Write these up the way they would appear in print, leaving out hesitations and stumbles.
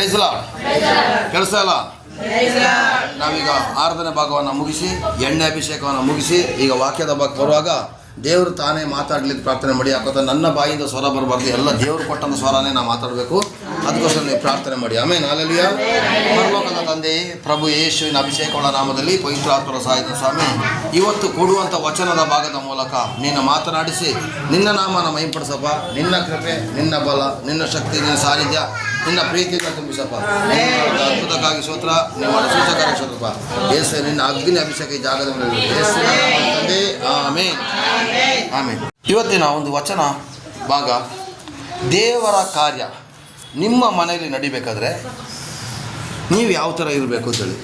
Price lord. ಕೆಲಸ ಇಲ್ಲ. ನಾವೀಗ ಆರಾಧನೆ ಭಾಗವನ್ನು ಮುಗಿಸಿ ಎಣ್ಣೆ ಅಭಿಷೇಕವನ್ನು ಮುಗಿಸಿ ಈಗ ವಾಕ್ಯದ ಭಾಗ ಬರುವಾಗ ದೇವರು ತಾನೇ ಮಾತಾಡ್ಲಿಕ್ಕೆ ಪ್ರಾರ್ಥನೆ ಮಾಡಿ. ಯಾಕಂದ್ರೆ ನನ್ನ ಬಾಯಿಂದ ಸ್ವರ ಬರಬಾರ್ದು, ಎಲ್ಲ ದೇವರು ಕೊಟ್ಟಂಥ ಸ್ವರನೇ ನಾವು ಮಾತಾಡಬೇಕು. ಅದಕ್ಕೋಸ್ಕರ ನೀವು ಪ್ರಾರ್ಥನೆ ಮಾಡಿ. ಆಮೇಲೆ ಹಲ್ಲೆಲೂಯಾ. ಪರಲೋಕದ ತಂದೆಯೇ, ಪ್ರಭು ಯೇಸುವಿನ ಅಭಿಷೇಕಗಳ ನಾಮದಲ್ಲಿ ಪವಿತ್ರಾತ್ಮರ ಸಹಾಯದ ಸ್ವಾಮಿ, ಇವತ್ತು ಕೊಡುವಂಥ ವಚನದ ಭಾಗದ ಮೂಲಕ ನೀನು ಮಾತನಾಡಿಸಿ ನಿನ್ನ ನಾಮನ ಮಹಿಂಪಡಿಸಪ್ಪ. ನಿನ್ನ ಕೃಪೆ, ನಿನ್ನ ಬಲ, ನಿನ್ನ ಶಕ್ತಿ, ನಿನ್ನ ಸಾನ್ನಿಧ್ಯ, ನಿನ್ನ ಪ್ರೀತಿಯಿಂದ ತುಂಬಿಸಪ್ಪ. ಅದ್ಭುತಕ್ಕಾಗಿ ಸ್ತೋತ್ರ, ನಿಮ್ಮ ಸೂಚಕರ ಸ್ತೋತ್ರಪ್ಪ. ಯೇಸು ನಿನ್ನ ಅಗ್ನಿ ಅಭಿಷೇಕ ಈ ಜಾಗದ ಮೇಲೆ ಯೇಸುವಿನ ನಾಮದಲ್ಲಿ ತಂದೆ, ಆಮೆನ್ ಆಮೆನ್. ಇವತ್ತಿನ ಒಂದು ವಚನ ಭಾಗ, ದೇವರ ಕಾರ್ಯ ನಿಮ್ಮ ಮನೆಯಲ್ಲಿ ನಡಿಬೇಕಾದ್ರೆ ನೀವು ಯಾವ ಥರ ಇರಬೇಕು ಅಂತೇಳಿ.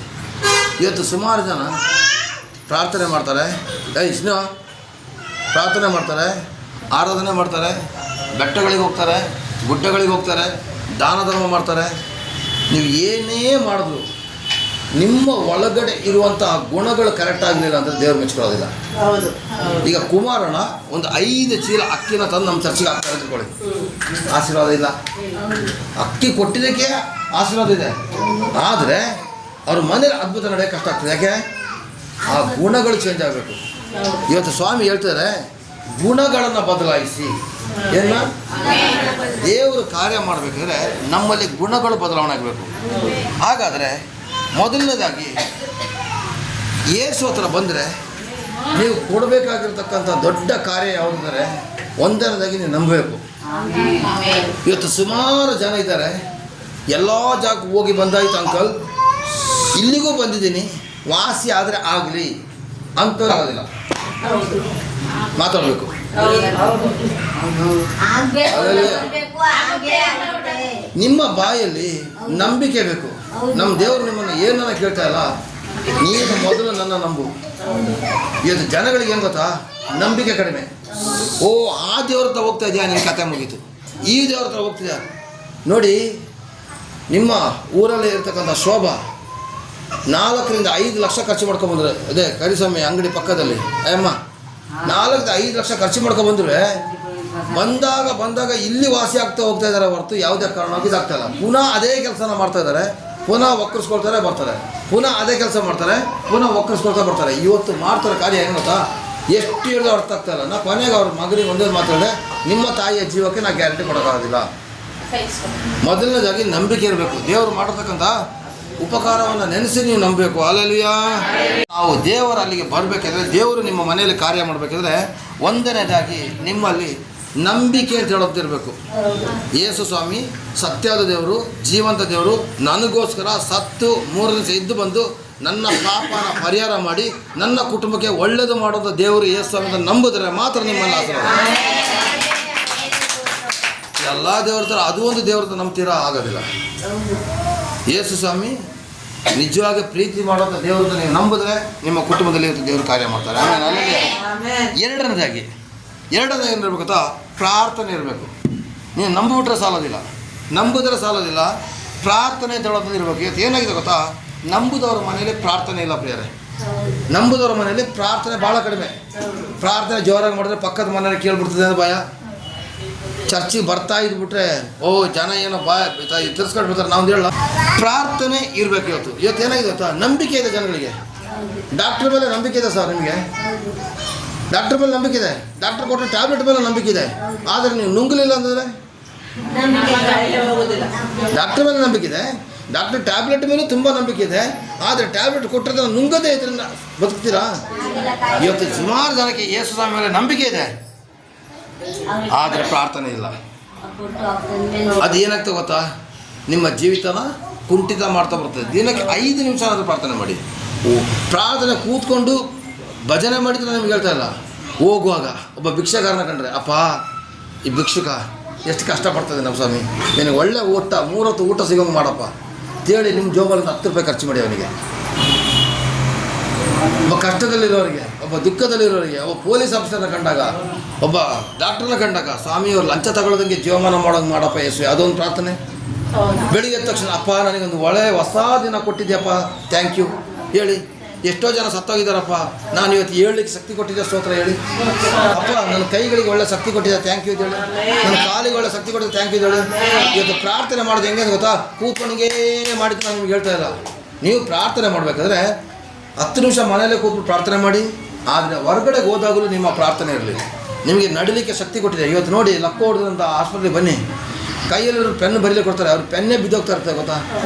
ಇವತ್ತು ಸುಮಾರು ಜನ ಪ್ರಾರ್ಥನೆ ಮಾಡ್ತಾರೆ, ಪ್ರಾರ್ಥನೆ ಮಾಡ್ತಾರೆ, ಆರಾಧನೆ ಮಾಡ್ತಾರೆ, ಬೆಟ್ಟಗಳಿಗೆ ಹೋಗ್ತಾರೆ, ಗುಡ್ಡಗಳಿಗೆ ಹೋಗ್ತಾರೆ, ದಾನ ಧರ್ಮ ಮಾಡ್ತಾರೆ. ನೀವು ಏನೇ ಮಾಡಿದ್ರು ನಿಮ್ಮ ಒಳಗಡೆ ಇರುವಂತಹ ಗುಣಗಳು ಕರೆಕ್ಟ್ ಆಗಲಿಲ್ಲ ಅಂದರೆ ದೇವ್ರು ಮೆಚ್ಕೊಳ್ಳೋದಿಲ್ಲ. ಈಗ ಕುಮಾರನ ಒಂದು 5 ಚೀಲ ಅಕ್ಕಿನ ತಂದು ನಮ್ಮ ಚರ್ಚಿಗೆ ಹಾಕ್ತಾ ಇಟ್ಕೊಳ್ಳಿ, ಆಶೀರ್ವಾದ ಇಲ್ಲ. ಅಕ್ಕಿ ಕೊಟ್ಟಿದ್ದಕ್ಕೆ ಆಶೀರ್ವಾದ ಇದೆ, ಆದರೆ ಅವ್ರ ಮನೇಲಿ ಅದ್ಭುತ ನಡೆಯೋಕ್ಕೆ ಕಷ್ಟ ಆಗ್ತದೆ. ಯಾಕೆ? ಆ ಗುಣಗಳು ಚೇಂಜ್ ಆಗಬೇಕು. ಇವತ್ತು ಸ್ವಾಮಿ ಹೇಳ್ತಾರೆ, ಗುಣಗಳನ್ನು ಬದಲಾಯಿಸಿ. ಏನ ದೇವರು ಕಾರ್ಯ ಮಾಡಬೇಕಾದ್ರೆ ನಮ್ಮಲ್ಲಿ ಗುಣಗಳು ಬದಲಾವಣೆ ಆಗಬೇಕು. ಹಾಗಾದರೆ ಮೊದಲನೇದಾಗಿ ಯೇಸು ಹತ್ರ ಬಂದರೆ ನೀವು ಕೊಡಬೇಕಾಗಿರ್ತಕ್ಕಂಥ ದೊಡ್ಡ ಕಾರ್ಯ ಯಾವುದಂದರೆ, ಒಂದನೇದಾಗಿ ನೀವು ನಂಬಬೇಕು. ಇವತ್ತು ಸುಮಾರು ಜನ ಇದ್ದಾರೆ, ಎಲ್ಲ ಜಾಗಕ್ಕೆ ಹೋಗಿ ಬಂದಾಯ್ತು ಅಂಕಲ್, ಇಲ್ಲಿಗೂ ಬಂದಿದ್ದೀನಿ, ವಾಸಿ ಆದರೆ ಆಗಲಿ ಅಂತ ಆಗೋದಿಲ್ಲ. ಮಾತಾಡಬೇಕು. ನಿಮ್ಮ ಬಾಯಲ್ಲಿ ನಂಬಿಕೆ ಬೇಕು. ನಮ್ಮ ದೇವರು ನಿಮ್ಮನ್ನು ಏನನ್ನ ಕೇಳ್ತಾ ಇಲ್ಲ, ನೀನು ಮೊದಲು ನನ್ನ ನಂಬು. ಇವತ್ತು ಜನಗಳಿಗೆ ಏನು ಗೊತ್ತಾ, ನಂಬಿಕೆ ಕಡಿಮೆ. ಓ, ಆ ದೇವ್ರ ಹತ್ರ ಹೋಗ್ತಾ ಇದೆಯಾ, ನಿನ್ನ ಕತೆ ಮುಗೀತು. ಈ ದೇವ್ರ ಹತ್ರ ಹೋಗ್ತಿದ್ಯಾ ನೋಡಿ. ನಿಮ್ಮ ಊರಲ್ಲಿ ಇರ್ತಕ್ಕಂಥ ಶೋಭಾ 4 ರಿಂದ 5 ಲಕ್ಷ ಖರ್ಚು ಮಾಡ್ಕೊಂಬಂದ್ರೆ, ಅದೇ ಕರಿಸ್ವಾಮಿ ಅಂಗಡಿ ಪಕ್ಕದಲ್ಲಿ ಅಯ್ಯಮ್ಮ 4 ರಿಂದ 5 ಲಕ್ಷ ಖರ್ಚು ಮಾಡ್ಕೊಂಬಂದ್ರೆ ಬಂದಾಗ ಇಲ್ಲಿ ವಾಸಿ ಆಗ್ತಾ ಹೋಗ್ತಾ ಇದ್ದಾರೆ ಹೊರತು ಯಾವುದೇ ಕಾರಣಕ್ಕೂ ಇದಾಗ್ತಾ ಇಲ್ಲ. ಪುನಃ ಅದೇ ಕೆಲಸನ ಮಾಡ್ತಾ ಇದ್ದಾರೆ, ಪುನಃ ಒಕ್ಕರಿಸ್ಕೊಳ್ತಾರೆ ಬರ್ತಾರೆ, ಪುನಃ ಅದೇ ಕೆಲಸ ಮಾಡ್ತಾರೆ, ಪುನಃ ಒಕ್ಕರಿಸ್ಕೊಳ್ತಾ ಬರ್ತಾರೆ. ಇವತ್ತು ಮಾಡ್ತಾರೆ ಕಾರ್ಯ ಏನು ಗೊತ್ತಾ, ಎಷ್ಟು ಹೇಳಿದ್ರು ಅರ್ಥ ಆಗ್ತಾ ಇಲ್ಲ. ನಾ ಕೊನೆಗೆ ಅವ್ರ ಮಗನಿಗೆ ಒಂದೇ ಮಾತಾಡಿದೆ, ನಿಮ್ಮ ತಾಯಿಯ ಜೀವಕ್ಕೆ ನಾ ಗ್ಯಾರಂಟಿ ಕೊಡೋಕ್ಕಾಗೋದಿಲ್ಲ. ಮೊದಲನೇದಾಗಿ ನಂಬಿಕೆ ಇರಬೇಕು. ದೇವರು ಮಾಡಿರ್ತಕ್ಕಂಥ ಉಪಕಾರವನ್ನು ನೆನೆಸಿ ನೀವು ನಂಬಬೇಕು. ಹಲ್ಲೆಲೂಯಾ. ನಾವು ದೇವರ ಅಲ್ಲಿಗೆ ಬರಬೇಕಾದ್ರೆ, ದೇವರು ನಿಮ್ಮ ಮನೆಯಲ್ಲಿ ಕಾರ್ಯ ಮಾಡಬೇಕಾದ್ರೆ, ಒಂದನೇದಾಗಿ ನಿಮ್ಮಲ್ಲಿ ನಂಬಿಕೆ ಅಂತ ಹೇಳೋದಿರಬೇಕು. ಯೇಸು ಸ್ವಾಮಿ ಸತ್ಯದ ದೇವರು, ಜೀವಂತ ದೇವರು, ನನಗೋಸ್ಕರ ಸತ್ತು 3 ದಿವಸ ಎದ್ದು ಬಂದು ನನ್ನ ಪಾಪನ ಪರಿಹಾರ ಮಾಡಿ ನನ್ನ ಕುಟುಂಬಕ್ಕೆ ಒಳ್ಳೆಯದು ಮಾಡೋದು ದೇವರು ಯೇಸು ಸ್ವಾಮಿ ಅಂತ ನಂಬಿದ್ರೆ ಮಾತ್ರ ನಿಮ್ಮನ್ನು ಆಶೀರ್ವಾದ. ಎಲ್ಲ ದೇವ್ರ ಥರ ಅದು ಒಂದು ದೇವ್ರ ಥರ ನಂಬ್ತೀರಾ, ಆಗೋದಿಲ್ಲ. ಯೇಸು ಸ್ವಾಮಿ ನಿಜವಾಗಿ ಪ್ರೀತಿ ಮಾಡೋಂಥ ದೇವ್ರದ್ದು ನೀವು ನಂಬಿದ್ರೆ ನಿಮ್ಮ ಕುಟುಂಬದಲ್ಲಿ ದೇವರು ಕಾರ್ಯ ಮಾಡ್ತಾರೆ. ಆಮೇಲೆ ಎರಡನೇದಾಗಿ ಏನಿರ್ಬೇಕು ಗೊತ್ತಾ, ಪ್ರಾರ್ಥನೆ ಇರಬೇಕು. ನೀವು ನಂಬಿಬಿಟ್ರೆ ಸಾಲೋದಿಲ್ಲ, ನಂಬಿದ್ರೆ ಸಾಲೋದಿಲ್ಲ, ಪ್ರಾರ್ಥನೆ ಅಂತ ಹೇಳೋದು ಇರಬೇಕು. ಇವತ್ತು ಏನಾಗಿದೆ ಗೊತ್ತಾ, ನಂಬುದವ್ರ ಮನೇಲಿ ಪ್ರಾರ್ಥನೆ ಇಲ್ಲ ಪ್ರಿಯರೇ. ನಂಬುದವ್ರ ಮನೇಲಿ ಪ್ರಾರ್ಥನೆ ಭಾಳ ಕಡಿಮೆ. ಪ್ರಾರ್ಥನೆ ಜೋರಾಗಿ ಮಾಡಿದ್ರೆ ಪಕ್ಕದ ಮನೇಲಿ ಕೇಳ್ಬಿಡ್ತದೆ ಅಂತ ಭಯ. ಚರ್ಚಿಗೆ ಬರ್ತಾ ಇದ್ಬಿಟ್ರೆ ಓ ಜನ ಏನೋ ತಿರ್ಸ್ಕೊಂಡು ಬಿಡ್ತಾರೆ. ನಾವು ಹೇಳಲ್ಲ, ಪ್ರಾರ್ಥನೆ ಇರಬೇಕು. ಇವತ್ತು ಏನಾಗಿದೆ ಗೊತ್ತಾ, ನಂಬಿಕೆ ಇದೆ ಜನಗಳಿಗೆ. ಡಾಕ್ಟ್ರ್ ಮೇಲೆ ನಂಬಿಕೆ ಇದೆ ಸರ್, ನಿಮಗೆ ಡಾಕ್ಟ್ರ್ ಮೇಲೆ ನಂಬಿಕೆ ಇದೆ, ಡಾಕ್ಟ್ರ್ ಕೊಟ್ಟರೆ ಟ್ಯಾಬ್ಲೆಟ್ ಮೇಲೆ ನಂಬಿಕೆ ಇದೆ. ಆದರೆ ನೀವು ನುಂಗಲಿಲ್ಲ ಅಂತಂದರೆ ಡಾಕ್ಟ್ರ್ ಮೇಲೆ ನಂಬಿಕೆ ಇದೆ, ಡಾಕ್ಟ್ರ್ ಟ್ಯಾಬ್ಲೆಟ್ ಮೇಲೆ ತುಂಬ ನಂಬಿಕೆ ಇದೆ. ಆದರೆ ಟ್ಯಾಬ್ಲೆಟ್ ಕೊಟ್ಟರೆ ನುಂಗದೇ ಇದರಿಂದ ಬದುಕ್ತೀರಾ? ಇವತ್ತು ಸುಮಾರು ಜನಕ್ಕೆ ಯೇಸು ಸ್ವಾಮಿ ಮೇಲೆ ನಂಬಿಕೆ ಇದೆ, ಆದರೆ ಪ್ರಾರ್ಥನೆ ಇಲ್ಲ. ಅದು ಏನಾಗ್ತದೆ ಗೊತ್ತಾ, ನಿಮ್ಮ ಜೀವಿತನ ಕುಂಠಿತ ಮಾಡ್ತಾ ಬರ್ತದೆ. ದಿನಕ್ಕೆ 5 ನಿಮಿಷ ಆದರೂ ಪ್ರಾರ್ಥನೆ ಮಾಡಿ. ಪ್ರಾರ್ಥನೆ ಕೂತ್ಕೊಂಡು ಭಜನೆ ಮಾಡಿದ್ರೆ ನಿಮ್ಗೆ ಹೇಳ್ತಾ ಇಲ್ಲ. ಹೋಗುವಾಗ ಒಬ್ಬ ಭಿಕ್ಷೆಗಾರನ ಕಂಡ್ರೆ, ಅಪ್ಪ ಈ ಭಿಕ್ಷುಕ ಎಷ್ಟು ಕಷ್ಟಪಡ್ತದೆ ನಮ್ಮ ಸ್ವಾಮಿ, ನಿನಗೆ ಒಳ್ಳೆ ಊಟ 3 ಹೊತ್ತು ಊಟ ಸಿಗೋಂಗೆ ಮಾಡಪ್ಪ ಅಂತೇಳಿ ನಿಮ್ಮ ಜೋಬಲ್ಲಿ 10 ರೂಪಾಯಿ ಖರ್ಚು ಮಾಡಿ ಅವನಿಗೆ. ಒಬ್ಬ ಕಷ್ಟದಲ್ಲಿರೋರಿಗೆ, ಒಬ್ಬ ದುಃಖದಲ್ಲಿರೋರಿಗೆ, ಒಬ್ಬ ಪೊಲೀಸ್ ಆಫೀಸರ್ನ ಕಂಡಾಗ, ಒಬ್ಬ ಡಾಕ್ಟರ್ನ ಕಂಡಾಗ, ಸ್ವಾಮಿಯವ್ರು ಲಂಚ ತಗೊಳ್ಳೋದಂಗೆ ಜೀವಮಾನ ಮಾಡೋಂಗೆ ಮಾಡಪ್ಪ ಯೇಸು, ಅದೊಂದು ಪ್ರಾರ್ಥನೆ. ಬೆಳಿಗ್ಗೆ ಎದ್ದ ತಕ್ಷಣ, ಅಪ್ಪ ನನಗೊಂದು ಹೊಸ ದಿನ ಕೊಟ್ಟಿದ್ಯಪ್ಪ, ಥ್ಯಾಂಕ್ ಯು ಹೇಳಿ ಎಷ್ಟೋ ಜನ ಸತ್ತೋಗಿದ್ದಾರಪ್ಪ, ನಾನು ಇವತ್ತು ಹೇಳಲಿಕ್ಕೆ ಶಕ್ತಿ ಕೊಟ್ಟಿದ್ದೆ, ಸ್ತೋತ್ರ ಹೇಳಿ. ಅಪ್ಪ ನನ್ನ ಕೈಗಳಿಗೆ ಒಳ್ಳೆ ಶಕ್ತಿ ಕೊಟ್ಟಿದ್ದೆ, ಥ್ಯಾಂಕ್ ಯು ಹೇಳಿ. ನನ್ನ ಕಾಲಿಗೆ ಒಳ್ಳೆ ಶಕ್ತಿ ಕೊಟ್ಟಿದ್ದೆ, ಥ್ಯಾಂಕ್ ಯು ಹೇಳಿ. ಇವತ್ತು ಪ್ರಾರ್ಥನೆ ಮಾಡೋದು ಹೆಂಗೆ ಗೊತ್ತಾ, ಕೂತ್ಕೊಂಡಿಗೆ ಮಾಡಿದ್ದು ನಾನು ನಿಮ್ಗೆ ಹೇಳ್ತಾ ಇಲ್ಲ. ನೀವು ಪ್ರಾರ್ಥನೆ ಮಾಡಬೇಕಾದ್ರೆ 10 ನಿಮಿಷ ಮನೆಯಲ್ಲೇ ಕೂತ್ಬಿಟ್ಟು ಪ್ರಾರ್ಥನೆ ಮಾಡಿ. ಆದರೆ ಹೊರಗಡೆ ಹೋದಾಗಲೂ ನಿಮ್ಮ ಪ್ರಾರ್ಥನೆ ಇರಲಿ. ನಿಮಗೆ ನಡಿಲಿಕ್ಕೆ ಶಕ್ತಿ ಕೊಟ್ಟಿದೆ. ಇವತ್ತು ನೋಡಿ, ಲಕ್ಕ ಹೊಡೆದಂಥ ಆಸ್ಪತ್ರೆಗೆ ಬನ್ನಿ, ಕೈಯಲ್ಲಿ ಪೆನ್ನು ಬರೀಲಿಕ್ಕೆ ಕೊಡ್ತಾರೆ, ಅವ್ರು ಪೆನ್ನೇ ಬಿದ್ದೋಗ್ತಾ ಇರ್ತದೆ ಗೊತ್ತಾ.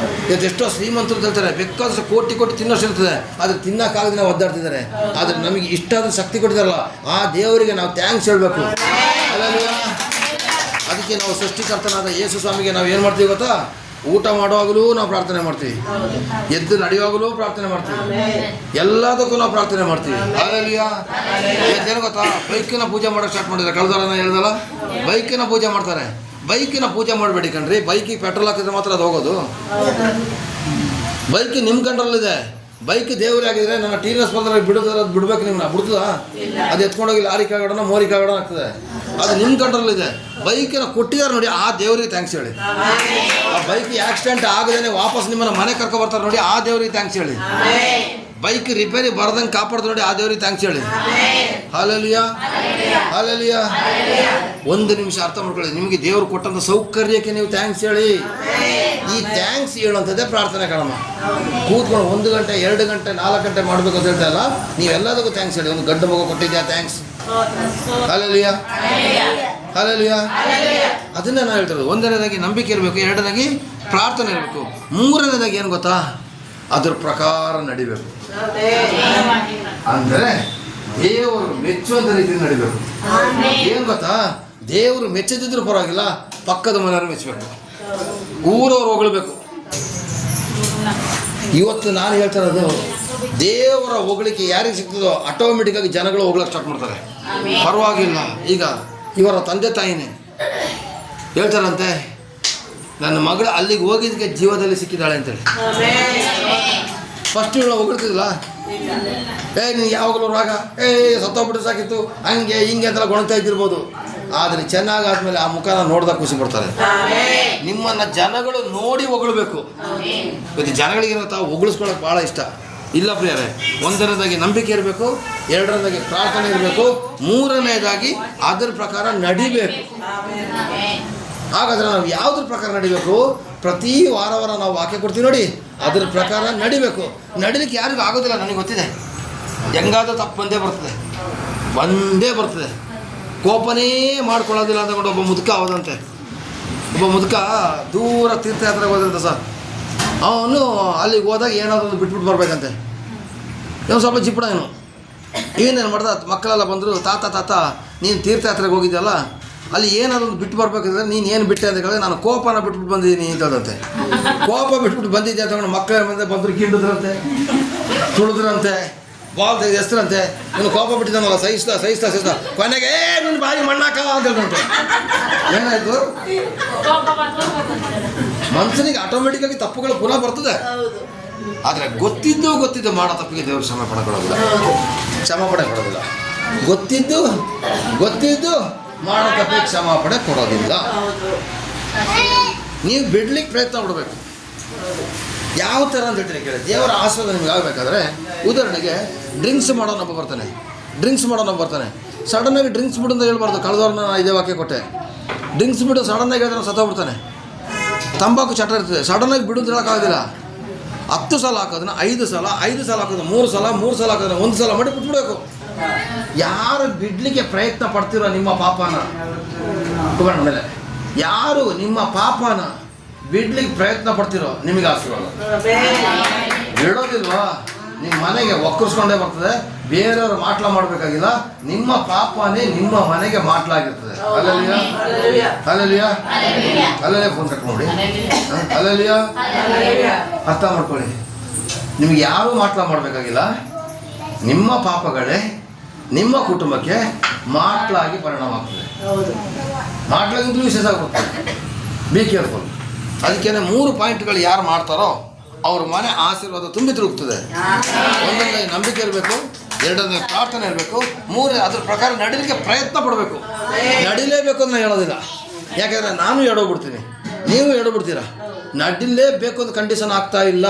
ಇವತ್ತು ಎಷ್ಟೋ ಶ್ರೀಮಂತರು ತಿಳ್ತಾರೆ, ಬೇಕಾದಷ್ಟು ಕೋಟಿ ತಿನ್ನೋಷ್ಟು ಇರ್ತದೆ, ಆದರೆ ತಿನ್ನೋಕ್ಕಾಗದೇ ಒದ್ದಾಡ್ತಿದ್ದಾರೆ. ಆದರೆ ನಮಗೆ ಇಷ್ಟಾದ ಶಕ್ತಿ ಕೊಟ್ಟಿದ್ದಾರಲ್ಲ, ಆ ದೇವರಿಗೆ ನಾವು ಥ್ಯಾಂಕ್ಸ್ ಹೇಳಬೇಕು. ಅದಕ್ಕೆ ನಾವು ಸೃಷ್ಟಿಕರ್ತನಾದ ಯೇಸು ಸ್ವಾಮಿಗೆ ನಾವು ಏನು ಮಾಡ್ತೀವಿ ಗೊತ್ತಾ, ಊಟ ಮಾಡುವಾಗಲೂ ನಾವು ಪ್ರಾರ್ಥನೆ ಮಾಡ್ತೀವಿ, ಎದ್ದು ನಡೆಯುವಾಗಲೂ ಪ್ರಾರ್ಥನೆ ಮಾಡ್ತೀವಿ, ಎಲ್ಲದಕ್ಕೂ ನಾವು ಪ್ರಾರ್ಥನೆ ಮಾಡ್ತೀವಿ. ಹಾಲೆಲೂಯಾ. ಏನು ಗೊತ್ತಾ, ಬೈಕಿನ ಪೂಜೆ ಮಾಡೋಕ್ಕೆ ಸ್ಟಾರ್ಟ್ ಮಾಡಿದ್ದಾರೆ. ಕಳೆದವರನ್ನ ಹೇಳ್ದಲ್ಲ, ಬೈಕಿನ ಪೂಜೆ ಮಾಡ್ತಾರೆ. ಬೈಕಿನ ಪೂಜೆ ಮಾಡಬೇಡಿ ಕಣ್ರಿ, ಬೈಕಿಗೆ ಪೆಟ್ರೋಲ್ ಹಾಕಿದ್ರೆ ಮಾತ್ರ ಅದು ಹೋಗೋದು. ಬೈಕ್ ನಿಮ್ಮ ಕಂಟ್ರೋಲಿದೆ. ಬೈಕ್ ದೇವರೇ ಆಗಿದ್ರೆ ನನ್ನ TVS ಬಂದ್ರೆ ಬಿಡೋದು ಬಿಡ್ಬೇಕು, ನಿಮ್ಮನ್ನ ಬಿಡ್ತದ? ಅದು ಎತ್ಕೊಂಡೋಗಿ ಲಾರಿ ಕಾಗೋಣ ಮೋರಿ ಕಾಗೋಣ ಆಗ್ತದೆ. ಅದು ನಿಮ್ಮ ಕಂಟ್ರೋಲ್ ಇದೆ. ಬೈಕಿನ ಕೊಟ್ಟಿದ್ದಾರೆ ನೋಡಿ, ಆ ದೇವರಿಗೆ ಥ್ಯಾಂಕ್ಸ್ ಹೇಳಿ. ಆ ಬೈಕ್ ಆಕ್ಸಿಡೆಂಟ್ ಆಗದೇನೆ ವಾಪಸ್ ನಿಮ್ಮನ್ನ ಮನೆ ಕರ್ಕೊಬರ್ತಾರೆ ನೋಡಿ, ಆ ದೇವರಿಗೆ ಥ್ಯಾಂಕ್ಸ್ ಹೇಳಿ. ಬೈಕ್ ರಿಪೇರಿ ಬರದಂಗೆ ಕಾಪಾಡ್ತಾರೆ ನೋಡಿ, ಆ ದೇವರಿಗೆ ಥ್ಯಾಂಕ್ಸ್ ಹೇಳಿ. Hallelujah, hallelujah. ಒಂದು ನಿಮಿಷ ಅರ್ಥ ಮಾಡ್ಕೊಳ್ಳಿ, ನಿಮಗೆ ದೇವರು ಕೊಟ್ಟಂಥ ಸೌಕರ್ಯಕ್ಕೆ ನೀವು ಥ್ಯಾಂಕ್ಸ್ ಹೇಳಿ. ಈ ಥ್ಯಾಂಕ್ಸ್ ಹೇಳುವಂಥದ್ದೇ ಪ್ರಾರ್ಥನೆ ಕಣಮ್ಮ. ಕೂತ್ಕೊಂಡು 1 ಗಂಟೆ 2 ಗಂಟೆ 4 ಗಂಟೆ ಮಾಡಬೇಕು ಅಂತ ಹೇಳ್ತಾ ಇಲ್ಲ, ನೀವೆಲ್ಲದಕ್ಕೂ ಥ್ಯಾಂಕ್ಸ್ ಹೇಳಿ. ಒಂದು ಗಂಡು ಮಗು ಕೊಟ್ಟಿದ್ಯಾ, ಥ್ಯಾಂಕ್ಸ್. Hallelujah, hallelujah. ಅದನ್ನೇ ನಾನು ಹೇಳ್ತಿರೋದು. 1ನೇದಾಗಿ ನಂಬಿಕೆ ಇರಬೇಕು, 2ನೇದಾಗಿ ಪ್ರಾರ್ಥನೆ ಇರಬೇಕು, 3ನೇದಾಗಿ ಏನು ಗೊತ್ತಾ, ಅದ್ರ ಪ್ರಕಾರ ನಡಿಬೇಕು. ಅಂದರೆ ದೇವರು ಮೆಚ್ಚುವಂಥ ರೀತಿಯಲ್ಲಿ ನಡಿಬೇಕು. ಏನು ಗೊತ್ತಾ, ದೇವರು ಮೆಚ್ಚದಿದ್ರೂ ಪರವಾಗಿಲ್ಲ, ಪಕ್ಕದ ಮನೆಯವರು ಮೆಚ್ಚಬೇಕು, ಊರವ್ರು ಹೊಗಳಬೇಕು. ಇವತ್ತು ನಾನು ಹೇಳ್ತಾ ಇರೋದು, ದೇವರ ಹೊಗಳಿಕೆ ಯಾರಿಗೆ ಸಿಗ್ತದೋ ಆಟೋಮೆಟಿಕ್ಕಾಗಿ ಜನಗಳು ಹೊಗಳಕ್ಕೆ ಸ್ಟಾರ್ಟ್ ಮಾಡ್ತಾರೆ. ಪರವಾಗಿಲ್ಲ. ಈಗ ಇವರ ತಂದೆ ತಾಯಿನೇ ಹೇಳ್ತಾರಂತೆ, ನನ್ನ ಮಗಳು ಅಲ್ಲಿಗೆ ಹೋಗಿದ್ದಕ್ಕೆ ಜೀವದಲ್ಲಿ ಸಿಕ್ಕಿದ್ದಾಳೆ ಅಂತೇಳಿ. ಫಸ್ಟ್ ಇವಳು ಹೊಗಳ್ತಿದ್ದಿಲ್ಲ, ನೀನು ಯಾವಾಗಲೂ ರಾಗ ಸತ್ತೋಗ್ಬಿಟ್ಟು ಸಾಕಿತ್ತು, ಹಂಗೆ ಹಿಂಗೆ ಅಂತೆಲ್ಲ ಗೊಣ್ತಾ ಇದ್ದಿರ್ಬೋದು. ಆದರೆ ಚೆನ್ನಾಗಾದ್ಮೇಲೆ ಆ ಮುಖನ ನೋಡ್ದಾಗ ಖುಷಿ ಪಡ್ತಾರೆ. ನಿಮ್ಮನ್ನು ಜನಗಳು ನೋಡಿ ಹೊಗಳ್ಬೇಕು. ಇವತ್ತು ಜನಗಳಿಗೇನೋ ತಾವು ಹೊಗಳಿಸ್ಕೊಳ್ಳೋಕೆ ಭಾಳ ಇಷ್ಟ ಇಲ್ಲ ಪ್ರಿಯರೇ. 1ನೇದಾಗಿ ನಂಬಿಕೆ ಇರಬೇಕು, 2ನೇದಾಗಿ ಪ್ರಾರ್ಥನೆ ಇರಬೇಕು, 3ನೇದಾಗಿ ಅದರ ಪ್ರಕಾರ ನಡಿಬೇಕು. ಹಾಗಾದರೆ ನಾವು ಯಾವುದ್ರ ಪ್ರಕಾರ ನಡಿಬೇಕು? ಪ್ರತಿ ವಾರ ನಾವು ವಾಕ್ಯ ಕೊಡ್ತೀವಿ ನೋಡಿ, ಅದ್ರ ಪ್ರಕಾರ ನಡಿಬೇಕು. ನಡಿಲಿಕ್ಕೆ ಯಾರಿಗೂ ಆಗೋದಿಲ್ಲ, ನನಗೆ ಗೊತ್ತಿದೆ. ಹೆಂಗಾದ್ರೂ ತಪ್ಪು ಬಂದೇ ಬರ್ತದೆ. ಕೋಪನೇ ಮಾಡ್ಕೊಳ್ಳೋದಿಲ್ಲ ಅಂದ್ಕೊಂಡು ಒಬ್ಬ ಮುದುಕ ಹೋದಂತೆ. ಒಬ್ಬ ಮುದುಕ ದೂರ ತೀರ್ಥಯಾತ್ರೆಗೆ ಹೋದಂತೆ ಸರ್. ಅವನು ಅಲ್ಲಿಗೆ ಹೋದಾಗ ಏನಾದರೂ ಒಂದು ಬಿಟ್ಬಿಟ್ಟು ಬರ್ಬೇಕಂತೆ. ಇವನು ಸ್ವಲ್ಪ ಜಿಪ್ಪಣ, ಏನೇನು ಮಾಡ್ದ, ಮಕ್ಕಳೆಲ್ಲ ಬಂದರು, ತಾತ ನೀನು ತೀರ್ಥಯಾತ್ರೆಗೆ ಹೋಗಿದ್ದಲ್ಲ, ಅಲ್ಲಿ ಏನಾದ್ರು ಬಿಟ್ಟು ಬರ್ಬೇಕಂದ್ರೆ ನೀನು ಏನು ಬಿಟ್ಟೆ ಅಂತ ಹೇಳಿದ್ರೆ, ನಾನು ಕೋಪನ ಬಿಟ್ಬಿಟ್ಟು ಬಂದಿದ್ದೀನಿ ಅಂತ ಹೇಳ್ದಂತೆ. ಕೋಪ ಬಿಟ್ಬಿಟ್ಟು ಬಂದಿದ್ದೆ ಅಂತ ಮಕ್ಕಳ ಮುಂದೆ ಬಂದರು, ಕಿಂಡಿದ್ರಂತೆ, ತುಳಿದ್ರಂತೆ, ಬಾಲ್ ತೆಗೆದು ಎಸ್ತರಂತೆ. ನೀನು ಕೋಪ ಬಿಟ್ಟಿದ್ದಾನಲ್ಲ, ಸಹಿಸ್ತಾ ಕೊನೆಗೆ ನಿನ್ನ ಬಾಯಿ ಮಣ್ಣಾಕ ಅಂತ ಹೇಳ್ದಂತೆ. ಏನಾಯ್ತು, ಮನುಷ್ಯನಿಗೆ ಆಟೋಮೆಟಿಕ್ಕಾಗಿ ತಪ್ಪುಗಳು ಪುನಃ ಬರ್ತದೆ. ಆದರೆ ಗೊತ್ತಿದ್ದು ಮಾಡೋ ತಪ್ಪಿಗೆ ದೇವರು ಕ್ಷಮೆ ಪಡೆ ಕೊಡೋದಿಲ್ಲ. ಗೊತ್ತಿದ್ದು ಮಾಡೋ ತಪ್ಪಿಗೆ ಕ್ಷಮಾಪಣೆ ಕೊಡೋದಿಲ್ಲ. ನೀವು ಬಿಡ್ಲಿಕ್ಕೆ ಪ್ರಯತ್ನ ಪಡಬೇಕು. ಯಾವ ಥರ ಅಂತ ಹೇಳ್ತೀನಿ ಕೇಳಿ, ದೇವರ ಆಶೀರ್ವಾದ ನಿಮ್ಗೆ ಆಗಬೇಕಾದ್ರೆ, ಉದಾಹರಣೆಗೆ ಡ್ರಿಂಕ್ಸ್ ಮಾಡೋನೊಬ್ಬ ಬರ್ತಾನೆ. ಸಡನ್ನಾಗಿ ಡ್ರಿಂಕ್ಸ್ ಬಿಡು ಅಂತ ಹೇಳ್ಬಾರ್ದು. ಕಳೆದವ್ರನ್ನ ನಾನು ಇದೇ ವಾಕ್ಯ ಕೊಟ್ಟೆ. ಡ್ರಿಂಕ್ಸ್ ಬಿಡು ಸಡನ್ನಾಗಿ ಹೇಳಿದ್ರೆ ಸತ್ತೋಗ್ಬಿಡ್ತಾನೆ. ತಂಬಾಕು ಚಟ ಇರ್ತದೆ, ಸಡನ್ನಾಗಿ ಬಿಡು ಅಂತ ಹೇಳೋಕ್ಕಾಗೋದಿಲ್ಲ. 10 ಸಲ ಹಾಕೋದನ್ನ 5 ಸಲ ಹಾಕೋದು, 3 ಸಲ ಹಾಕೋದನ್ನ 1 ಸಲ ಮಾಡಿ ಬಿಟ್ಬಿಡ್ಬೇಕು. ಯಾರು ಬಿಡಲಿಕ್ಕೆ ಪ್ರಯತ್ನ ಪಡ್ತಿರೋ ನಿಮ್ಮ ಪಾಪನ ಮೇಲೆ, ಯಾರು ನಿಮ್ಮ ಪಾಪನ ಬಿಡ್ಲಿಕ್ಕೆ ಪ್ರಯತ್ನ ಪಡ್ತಿರೋ ನಿಮಗೆ ಆಶೀರ್ವಾದ. ಬಿಡೋದಿಲ್ವಾ, ನಿಮ್ಮ ಮನೆಗೆ ಒಕ್ಕರ್ಸ್ಕೊಂಡೇ ಬರ್ತದೆ. ಬೇರೆಯವರು ಮಾಟ್ಲ ಮಾಡಬೇಕಾಗಿಲ್ಲ, ನಿಮ್ಮ ಪಾಪನೇ ನಿಮ್ಮ ಮನೆಗೆ ಮಾಟ್ಲಾಗಿರ್ತದೆ. ಅಲ್ಲೇ ಫೋನ್ ಕಟ್ ಮಾಡಿ, ಅರ್ಥ ಮಾಡ್ಕೊಳ್ಳಿ. ನಿಮ್ಗೆ ಯಾರೂ ಮಾಟ್ಲ ಮಾಡಬೇಕಾಗಿಲ್ಲ, ನಿಮ್ಮ ಪಾಪಗಳೇ ನಿಮ್ಮ ಕುಟುಂಬಕ್ಕೆ ಮಾಟ್ಲಾಗಿ ಪರಿಣಾಮ ಆಗ್ತದೆ. ಮಾಟ್ಲಾಗಿಂತಲೂ ವಿಶೇಷ ಆಗುತ್ತೆ. Be careful. ಅದಕ್ಕೇನೆ 3 ಪಾಯಿಂಟ್ಗಳು ಯಾರು ಮಾಡ್ತಾರೋ ಅವ್ರ ಮನೆ ಆಶೀರ್ವಾದ ತುಂಬಿ ತಿರುಗ್ತದೆ. 1ನೇ ನಂಬಿಕೆ ಇರಬೇಕು, 2ನೇ ಪ್ರಾರ್ಥನೆ ಇರಬೇಕು, 3 ಅದ್ರ ಪ್ರಕಾರ ನಡೀಲಿಕ್ಕೆ ಪ್ರಯತ್ನ ಪಡಬೇಕು. ನಡಿಲೇಬೇಕು ಅಂತ ನಾನು ಹೇಳೋದಿಲ್ಲ, ಯಾಕೆಂದರೆ ನಾನು ಎಡೋಗ್ಬಿಡ್ತೀನಿ, ನೀವು ಎಡೋಗ್ಬಿಡ್ತೀರಾ. ನಡಿಲೇಬೇಕು ಅಂತ ಕಂಡೀಷನ್ ಆಗ್ತಾ ಇಲ್ಲ.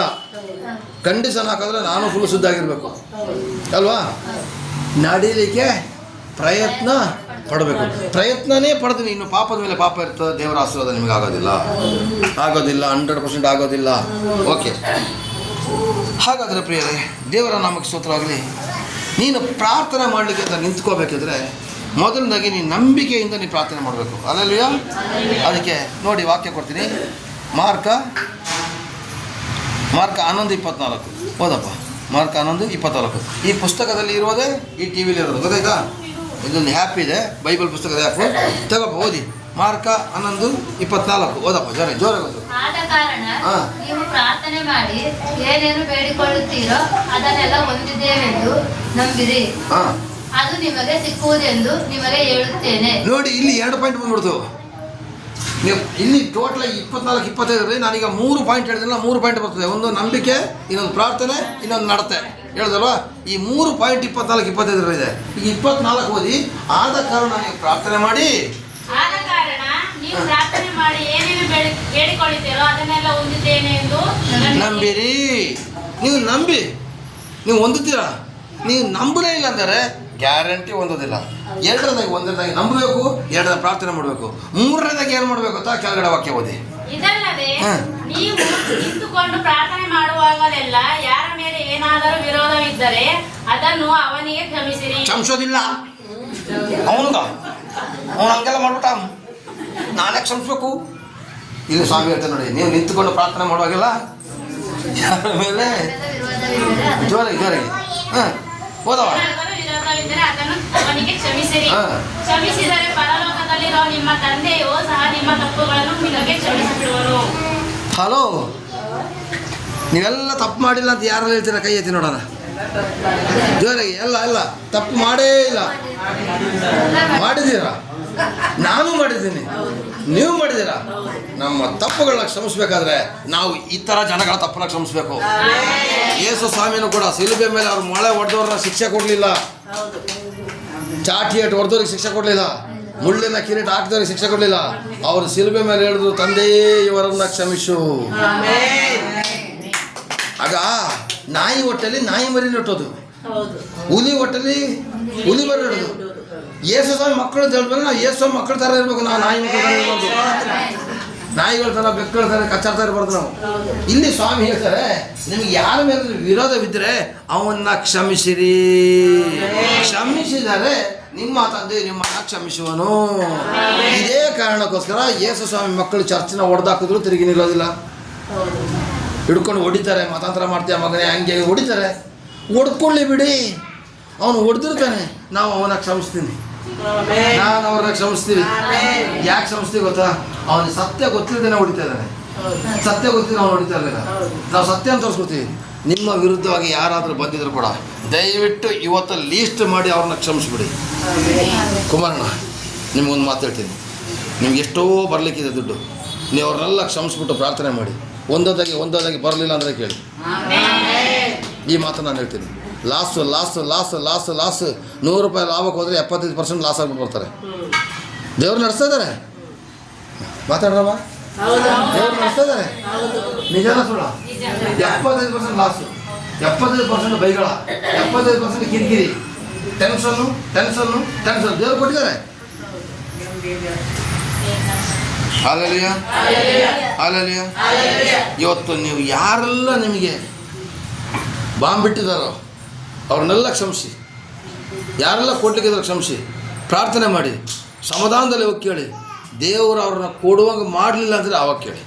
ಕಂಡೀಷನ್ ಹಾಕಿದ್ರೆ ನಾನು ಫುಲ್ ಶುದ್ಧಾಗಿರ್ಬೇಕು ಅಲ್ವಾ? ನಡೀಲಿಕ್ಕೆ ಪ್ರಯತ್ನ ಪಡಬೇಕು. ಪ್ರಯತ್ನನೇ ಪಡೆದು ಇನ್ನು ಪಾಪದ ಮೇಲೆ ಪಾಪ ಇರ್ತದೆ, ದೇವರ ಆಶೀರ್ವಾದ ನಿಮಗೆ ಆಗೋದಿಲ್ಲ 100% ಆಗೋದಿಲ್ಲ. ಓಕೆ, ಹಾಗಾದರೆ ಪ್ರಿಯರೇ, ದೇವರ ನಾಮಕ್ಕೆ ಸ್ತೋತ್ರವಾಗಲಿ. ನೀನು ಪ್ರಾರ್ಥನೆ ಮಾಡಲಿಕ್ಕೆ ಅಂತ ನಿಂತ್ಕೋಬೇಕಿದ್ರೆ ಮೊದಲನೇದಾಗಿ ನೀನು ನಂಬಿಕೆಯಿಂದ ನೀನು ಪ್ರಾರ್ಥನೆ ಮಾಡಬೇಕು. ಅಲ್ಲಲ್ವೋ? ಅದಕ್ಕೆ ನೋಡಿ ವಾಕ್ಯ ಕೊಡ್ತೀನಿ. ಮಾರ್ಕ 11:24 ಓದಪ್ಪ. ಮಾರ್ಕ 11:24 ಈ ಪುಸ್ತಕದಲ್ಲಿ ಇರೋದೇ ಈ ಟಿ ವಿಲಿ ಇರೋದು, ಗೊತ್ತಾಯ್ತಾ? ಇದೊಂದು ಆ್ಯಪ್ ಇದೆ, ಬೈಬಲ್ ಪುಸ್ತಕದ ಆ್ಯಪು. ತಗೋಪ್ಪ, ಓದಿ. ಮಾರ್ಕ 11:24 ಓದಪ್ಪ, ಜೋರಾಗಿ ಓದು. ಆದ ಕಾರಣ ನೀವು ಪ್ರಾರ್ಥನೆ ಮಾಡಿ ಏನೇನು ಬೇಡಿಕೊಳ್ಳುತ್ತೀರೋ ಅದನ್ನೆಲ್ಲ ಹೊಂದಿದ್ದೇವೆಂದು ನಂಬಿರಿ, ಅದು ನಿಮಗೆ ಸಿಕ್ಕುವುದೆಂದು ನಿಮಗೆ ಹೇಳುತ್ತೇನೆ. ನೋಡಿ, ಇಲ್ಲಿ 2 ಪಾಯಿಂಟ್ ಬಂದ್ಬಿಡ್ತು. ನೀವು ಇಲ್ಲಿ ಟೋಟಲ್ 24-25 ನಾನೀಗ 3 ಪಾಯಿಂಟ್ ಹೇಳಿದ್ರಲ್ಲ, 3 ಪಾಯಿಂಟ್ ಬರ್ತದೆ. ಒಂದು ನಂಬಿಕೆ, ಇನ್ನೊಂದು ಪ್ರಾರ್ಥನೆ, ಇನ್ನೊಂದು ನಡತೆ ಹೇಳಿದಲ್ವಾ? ಈ 3 ಪಾಯಿಂಟ್ 24-25 ಇದೆ. ಈಗ 24 ಓದಿ. ಆದ ಕಾರಣ ನೀವು ಪ್ರಾರ್ಥನೆ ಮಾಡಿ, ಆದ ಕಾರಣ ನೀವು ಪ್ರಾರ್ಥನೆ ಮಾಡಿ ಏನೇನು ಬೇಡಿಕೊಳ್ಳುತ್ತೀರೋ ಅದನ್ನೆಲ್ಲ ಹೊಂದಿದ್ದೇನೆ ಎಂದು ನಂಬಿರಿ. ನೀವು ನಂಬಿ ನೀವು ಹೊಂದುತ್ತೀರಾ. ನೀವು ನಂಬಲೇ ಇಲ್ಲ ಅಂದರೆ ಗ್ಯಾರಂಟಿ ಹೊಂದೋದಿಲ್ಲ. ಒಂದನೇದಾಗಿ ನಂಬಬೇಕು, ಎರಡನೇ ಪ್ರಾರ್ಥನೆ ಮಾಡಬೇಕು, ಮೂರನೇದಾಗಿ ಏನು ಮಾಡಬೇಕು ಅಂತ ಕೆಳಗಡೆ ವಾಕ್ಯ ಓದಿ. ಇದಲ್ಲದೆ ನೀವು ನಿಂತುಕೊಂಡು ಪ್ರಾರ್ಥನೆ ಮಾಡುವಾಗಲೆಲ್ಲ ಯಾರ ಮೇಲೆ ಏನಾದರೂ ವಿರೋಧವಿದ್ದರೆ ಅದನ್ನು ಅವನಿಗೆ ಕ್ಷಮಿಸಿರಿ. ಕ್ಷಮಿಸೋದಿಲ್ಲ ಅವನು ಹಂಗೆಲ್ಲ ಮಾಡ್ಬಿಟ್ಟ, ನಾನೇ ಕ್ಷಮಿಸ್ಬೇಕು. ಇಲ್ಲಿ ಸ್ವಾಮಿ ಹೇಳ್ತಾರೆ ನೋಡಿ, ನೀವು ನಿಂತುಕೊಂಡು ಪ್ರಾರ್ಥನೆ ಮಾಡುವಾಗೆಲ್ಲ ಯಾರ ಮೇಲೆ ಜೋರಾಗಿ ಓದವ ಅದನ್ನು ಅವನಿಗೆ ಕ್ಷಮಿಸಿರಿ. ಕ್ಷಮಿಸಿದರೆ ಪರಲೋಕದಲ್ಲಿರೋ ನಿಮ್ಮ ತಂದೆಯು ಸಹ ನಿಮ್ಮ ತಪ್ಪುಗಳನ್ನು ನಿಮಗೆ ಕ್ಷಮಿಸಿಬಿಡುವನು. ಹಲೋ, ನೀವೆಲ್ಲ ತಪ್ಪು ಮಾಡಿಲ್ಲ ಅಂತ ಯಾರು ಹೇಳ್ತೀರಾ? ಕೈ ಎತ್ತಿ ನೋಡೋಣ ಜೋರಾಗಿ. ಎಲ್ಲ ತಪ್ಪು ಮಾಡೇ ಇಲ್ಲ. ಮಾಡಿದ್ದೀರಾ? ನಾನು ಮಾಡಿದ್ದೀನಿ, ನೀವು ಮಾಡಿದ್ದೀರಾ? ನಮ್ಮ ತಪ್ಪುಗಳನ್ನ ಕ್ಷಮಿಸ್ಬೇಕಾದ್ರೆ ನಾವು ಈ ಥರ ಜನಗಳ ತಪ್ಪನ್ನ ಕ್ಷಮಿಸ್ಬೇಕು. ಯೇಸು ಸ್ವಾಮಿನೂ ಕೂಡ ಶಿಲುಬೆ ಮೇಲೆ ಅವ್ರು ಮೊಳೆ ಹೊಡೆದವ್ರನ್ನ ಶಿಕ್ಷೆ ಕೊಡಲಿಲ್ಲ, ಚಾಟಿ ಏಟು ಹೊಡೆದವ್ರಿಗೆ ಶಿಕ್ಷೆ ಕೊಡಲಿಲ್ಲ, ಮುಳ್ಳಿನ ಕಿರೀಟ ಹಾಕಿದವ್ರಿಗೆ ಶಿಕ್ಷೆ ಕೊಡಲಿಲ್ಲ. ಅವರು ಶಿಲುಬೆ ಮೇಲೆ ಹೇಳಿದ್ರು, ತಂದೆಯೇ ಇವರನ್ನ ಕ್ಷಮಿಸು. ಆಗ ನಾಯಿ ಹೊಟ್ಟೆಲಿ ನಾಯಿ ಮರಿ ನೆಟ್ಟೋದು, ಹುಲಿ ಹೊಟ್ಟೆಲಿ ಹುಲಿ ಮರಿ ನೆಡೋದು. ಯೇಸು ಸ್ವಾಮಿ ಮಕ್ಕಳು ಹೇಳ್ಬೇಕು, ನಾವು ಯೇಸು ಸ್ವಾಮಿ ಮಕ್ಕಳ ಥರ ಇರಬೇಕು. ನಾವು ನಾಯಿ ಮಕ್ಕಳ ಥರ ಇರ್ಬೋದು, ನಾಯಿಗಳ ಥರ ಬೆಕ್ಕಳ ಥರ ಕಚ್ಚಾಡ್ತಾ ಇರಬಾರ್ದು ನಾವು. ಇಲ್ಲಿ ಸ್ವಾಮಿ ಹೇಳ್ತಾರೆ, ನಿಮಗೆ ಯಾರ ಮೇಲೆ ವಿರೋಧವಿದ್ದರೆ ಅವನ್ನ ಕ್ಷಮಿಸಿರಿ. ಕ್ಷಮಿಸಿದರೆ ನಿಮ್ಮ ತಂದೆ ನಿಮ್ಮನ್ನ ಕ್ಷಮಿಸುವನು. ಇದೇ ಕಾರಣಕ್ಕೋಸ್ಕರ ಯೇಸು ಸ್ವಾಮಿ ಮಕ್ಕಳು ಚರ್ಚಿನ ಹೊಡೆದಾಕಿದ್ರು ತಿರುಗಿ ನಿಲ್ಲೋದಿಲ್ಲ. ಹಿಡ್ಕೊಂಡು ಹೊಡಿತಾರೆ, ಮತಾಂತರ ಮಾಡ್ತೀಯ ಮಗನೇ ಹಂಗೆ ಹೊಡಿತಾರೆ. ಹೊಡ್ಕೊಳ್ಳಿ ಬಿಡಿ, ಅವನು ಹೊಡೆದಿರ್ತಾನೆ, ನಾವು ಅವನ ಕ್ಷಮಿಸ್ತೀನಿ, ನಾನು ಅವ್ರನ್ನ ಕ್ಷಮಿಸ್ತೀವಿ. ಯಾಕೆ ಕ್ಷಮಿಸ್ತೀವಿ ಗೊತ್ತಾ? ಅವನಿಗೆ ಸತ್ಯ ಗೊತ್ತಿಲ್ಲದೇನೆ ಹೊಡಿತಾ ಇದ್ದಾನೆ. ಸತ್ಯ ಗೊತ್ತಿಲ್ಲ ಅವ್ನು ಹೊಡಿತಾ ಇರಲಿಲ್ಲ. ನಾವು ಸತ್ಯ ಅಂತ ತೋರಿಸ್ಕೊಡ್ತೀವಿ. ನಿಮ್ಮ ವಿರುದ್ಧವಾಗಿ ಯಾರಾದರೂ ಬಂದಿದ್ರು ಕೂಡ ದಯವಿಟ್ಟು ಇವತ್ತು ಲೀಸ್ಟ್ ಮಾಡಿ ಅವ್ರನ್ನ ಕ್ಷಮಿಸ್ಬಿಡಿ. ಕುಮಾರಣ್ಣ, ನಿಮ್ಗೊಂದು ಮಾತು ಹೇಳ್ತೀನಿ, ನಿಮ್ಗೆ ಎಷ್ಟೋ ಬರಲಿಕ್ಕಿದೆ ದುಡ್ಡು, ನೀವು ಅವ್ರನ್ನೆಲ್ಲ ಕ್ಷಮಿಸ್ಬಿಟ್ಟು ಪ್ರಾರ್ಥನೆ ಮಾಡಿ. ಒಂದೋದಾಗಿ ಬರಲಿಲ್ಲ ಅಂದರೆ ಕೇಳಿ. ಈ ಮಾತು ನಾನು ಹೇಳ್ತೀನಿ. ಲಾಸ್ 100 ರೂಪಾಯಿ ಲಾಭಕ್ಕೆ ಹೋದರೆ 75% ಲಾಸ್ ಆಗ್ಬಿಟ್ಟು ಬರ್ತಾರೆ. ದೇವ್ರು ನಡೆಸ್ತಾ ಇದ್ದಾರೆ, ಮಾತಾಡ್ರಮ್ಮ, ದೇವ್ರು ನಡೆಸ್ತಾ ಇದ್ದಾರೆ. ನಿಜನ ಸುಳ್ಳ? 75% ಲಾಸು, 75% ಬೈಗಳ, 75% ಕಿರಿಕಿರಿ, ಟೆನ್ಷನ್ನು. ದೇವ್ರು ಕೊಟ್ಟಿದ್ದಾರೆ. ಹಾಲೆಲೂಯಾ. ಇವತ್ತು ನೀವು ಯಾರೆಲ್ಲ ನಿಮಗೆ ಬಾಂಬ್ ಬಿಟ್ಟಿದ್ದಾರೋ ಅವ್ರನ್ನೆಲ್ಲ ಕ್ಷಮಿಸಿ. ಯಾರೆಲ್ಲ ಕೊಡ್ಲಿಕ್ಕಿದ್ರು ಕ್ಷಮಿಸಿ. ಪ್ರಾರ್ಥನೆ ಮಾಡಿ, ಸಮಾಧಾನದಲ್ಲಿ ಹೋಗಿ ಕೇಳಿ. ದೇವರು ಅವ್ರನ್ನ ಕೊಡುವಂಗೆ ಮಾಡಲಿಲ್ಲ ಅಂದರೆ ಅವಾಗ ಕೇಳಿ.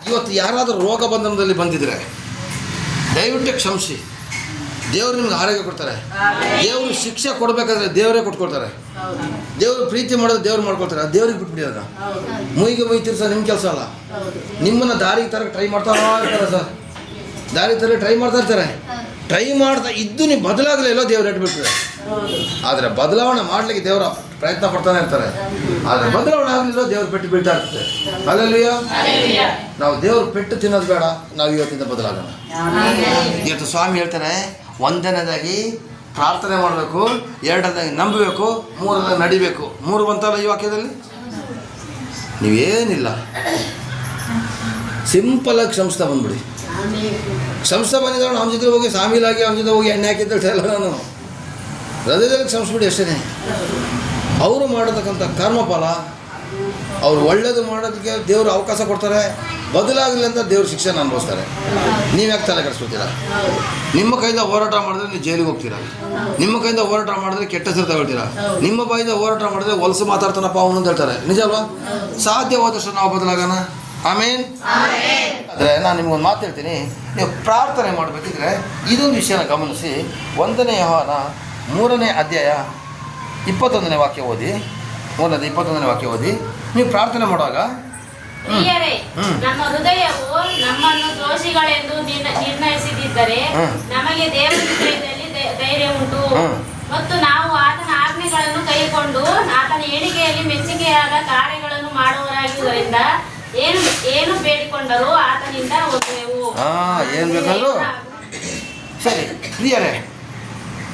ಇವತ್ತು ಯಾರಾದರೂ ರೋಗ ಬಂಧನದಲ್ಲಿ ಬಂದಿದ್ರೆ ದಯವಿಟ್ಟು ಕ್ಷಮಿಸಿ. ದೇವರು ನಿಮ್ಗೆ ಆರೋಗ್ಯ ಕೊಡ್ತಾರೆ. ದೇವರು ಶಿಕ್ಷೆ ಕೊಡಬೇಕಾದ್ರೆ ದೇವರೇ ಕೊಟ್ಕೊಳ್ತಾರೆ. ದೇವರು ಪ್ರೀತಿ ಮಾಡೋದು ದೇವ್ರು ಮಾಡ್ಕೊಳ್ತಾರೆ. ದೇವ್ರಿಗೆ ಬಿಟ್ಬಿಡಿ. ಅದನ್ನ ಮುಯಿ ತಿರ್ಸ ನಿಮ್ಮ ಕೆಲಸ ಅಲ್ಲ. ನಿಮ್ಮನ್ನು ದಾರಿಗೆ ತರಕ್ಕೆ ಟ್ರೈ ಮಾಡ್ತಾ ಇರ್ತಾರೆ ಸರ್, ದಾರಿ ತರ ಟ್ರೈ ಮಾಡ್ತಾ ಇದ್ದು ನೀವು ಬದಲಾಗಲಿಲ್ಲ, ದೇವ್ರು ಇಟ್ಬಿಡ್ತಾರೆ. ಆದರೆ ಬದಲಾವಣೆ ಮಾಡಲಿಕ್ಕೆ ದೇವರ ಪ್ರಯತ್ನ ಪಡ್ತಾನೆ ಇರ್ತಾರೆ. ಆದರೆ ಬದಲಾವಣೆ ಆಗಲಿಲ್ಲ, ದೇವ್ರು ಪೆಟ್ಟು ಬೀಳ್ತಾ ಇರ್ತದೆ. ಅಲ್ಲಲ್ಲಿಯ ನಾವು ದೇವ್ರು ಪೆಟ್ಟು ತಿನ್ನೋದು ಬೇಡ, ನಾವು ಇವತ್ತಿಂದ ಬದಲಾಗೋಣ. ಇವತ್ತು ಸ್ವಾಮಿ ಹೇಳ್ತಾರೆ, ಒಂದನೇದಾಗಿ ಪ್ರಾರ್ಥನೆ ಮಾಡಬೇಕು, ಎರಡನೇದಾಗಿ ನಂಬಬೇಕು, ಮೂರನೇದಾಗಿ ನಡಿಬೇಕು. 3 ಬಂತಲ್ಲ ಈ ವಾಕ್ಯದಲ್ಲಿ. ನೀವೇನಿಲ್ಲ, ಸಿಂಪಲಾಗಿ ಕ್ಷಮಿಸ್ತಾ ಬಂದ್ಬಿಡಿ. ಕ್ಷಮಿಸ್ತಾ ಬಂದಿದ್ದಾಳೆ ಅವನ ಜೊತೆ ಹೋಗಿ ಸಾಮೀಲಾಗಿ ಅವನ ಜೊತೆ ಹೋಗಿ ಎಣ್ಣೆ ಹಾಕಿದ್ದಲ್ಲ ನಾನು ಹೃದಯದಲ್ಲಿ ಕ್ಷಮಿಸ್ಬಿಡಿ ಅಷ್ಟೇ. ಅವರು ಮಾಡತಕ್ಕಂಥ ಕರ್ಮಫಲ ಅವ್ರು ಒಳ್ಳೇದು ಮಾಡೋದಕ್ಕೆ ದೇವರು ಅವಕಾಶ ಕೊಡ್ತಾರೆ, ಬದಲಾಗಲಿ ಅಂತ ದೇವ್ರ ಶಿಕ್ಷೆನ ಅನುಭವಿಸ್ತಾರೆ. ನೀವು ಯಾಕೆ ತಲೆ ಕೆಡಿಸ್ಕೊತೀರಾ? ನಿಮ್ಮ ಕೈಯಿಂದ ಹೋರಾಟ ಮಾಡಿದ್ರೆ ನೀವು ಜೈಲಿಗೆ ಹೋಗ್ತೀರಾ, ನಿಮ್ಮ ಕೈಯಿಂದ ಹೋರಾಟ ಮಾಡಿದ್ರೆ ಕೆಟ್ಟ ಹೆಸರು ತಗೊಳ್ತೀರಾ, ನಿಮ್ಮ ಬಾಯಿಂದ ಹೋರಾಟ ಮಾಡಿದ್ರೆ ಹೊಲಸು ಮಾತಾಡ್ತಾನಪ್ಪ ಅವನು ಅಂತ ಹೇಳ್ತಾರೆ. ನಿಜ ಅಲ್ವಾ? ಸಾಧ್ಯವಾದಷ್ಟು ನಾವು ಬದಲಾಗೋಣ. ಆಮೇನ್. ಆದರೆ ನಾನು ನಿಮ್ಗೊಂದು ಮಾತು ಹೇಳ್ತೀನಿ, ನೀವು ಪ್ರಾರ್ಥನೆ ಮಾಡಬೇಕಿದ್ರೆ ಇದೊಂದು ವಿಷಯನ ಗಮನಿಸಿ. 1ನೇ ಯೋಹಾನ 3ನೇ ಅಧ್ಯಾಯ 21ನೇ ವಾಕ್ಯ ಓದಿ. 21ನೇ ವಾಕ್ಯ ಓದಿ. ನೀವು ಪ್ರಾರ್ಥನೆ ಮಾಡುವಾಗ ಪ್ರಿಯರೇ, ನಮ್ಮ ಹೃದಯವು ನಮ್ಮನ್ನು ದೋಷಿಗಳೆಂದು ನಿರ್ಣಯಿಸಿದ್ದರೆ ನಮಗೆ ದೇವರ ವಿಷಯದಲ್ಲಿ ಧೈರ್ಯ ಉಂಟು ಮತ್ತು ನಾವು ಆತನ ಆಜ್ಞೆಗಳನ್ನು ಕೈಕೊಂಡು ಆತನ ಎಣಿಕೆಯಲ್ಲಿ ಮೆಚ್ಚುಗೆಯಾದ ಕಾರ್ಯಗಳನ್ನು ಮಾಡುವವರಾಗಿರುವುದರಿಂದ ಏನು ಬೇಡಿಕೊಂಡರೂ ಆತನಿಂದ ಹೊಂದುವೆವು. ಏನು ಬೇಕಾದರೂ ಸರಿ. ಪ್ರಿಯರೇ,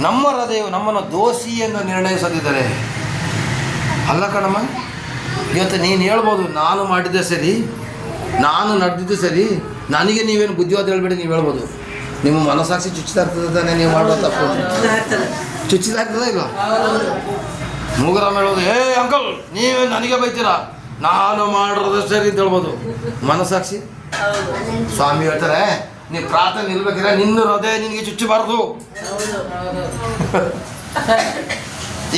ನಮ್ಮ ಹೃದಯವು ನಮ್ಮನ್ನು ದೋಷಿ ಎಂದು ನಿರ್ಣಯಿಸದಿದ್ದರೆ ಅಲ್ಲ ಕಣಮ್ಮ. ಇವತ್ತು ನೀನು ಹೇಳ್ಬೋದು ನಾನು ಮಾಡಿದ್ದೆ ಸರಿ, ನಾನು ನಡೆದಿದ್ದೆ ಸರಿ, ನನಗೆ ನೀವೇನು ಬುದ್ಧಿವಾದ ಹೇಳ್ಬೇಡಿ ನೀವು ಹೇಳ್ಬೋದು. ನಿಮ್ಮ ಮನಸ್ಸಾಕ್ಷಿ ಚುಚ್ಚಿತಾ ಇರ್ತದೆ ತಾನೆ ನೀವು ಮಾಡೋ ತಪ್ಪು? ಚುಚ್ಚಿತಾ ಇರ್ತದ ಇಲ್ಲ? ಮೂಗರಾಮ್ ಹೇಳೋದು, ಅಂಕಲ್ ನೀವೇ ನನಗೆ ಬೈತೀರಾ, ನಾನು ಮಾಡಿರೋದು ಸರಿ ಅಂತ ಹೇಳ್ಬೋದು. ಮನಸ್ಸಾಕ್ಷಿ ಸ್ವಾಮಿ ಹೇಳ್ತಾರೆ, ನೀವು ಪ್ರಾರ್ಥನೆ ನಿಲ್ಬೇಕಾದ್ರೆ ನಿನ್ನ ಹೃದಯ ನಿನಗೆ ಚುಚ್ಚಬಾರ್ದು.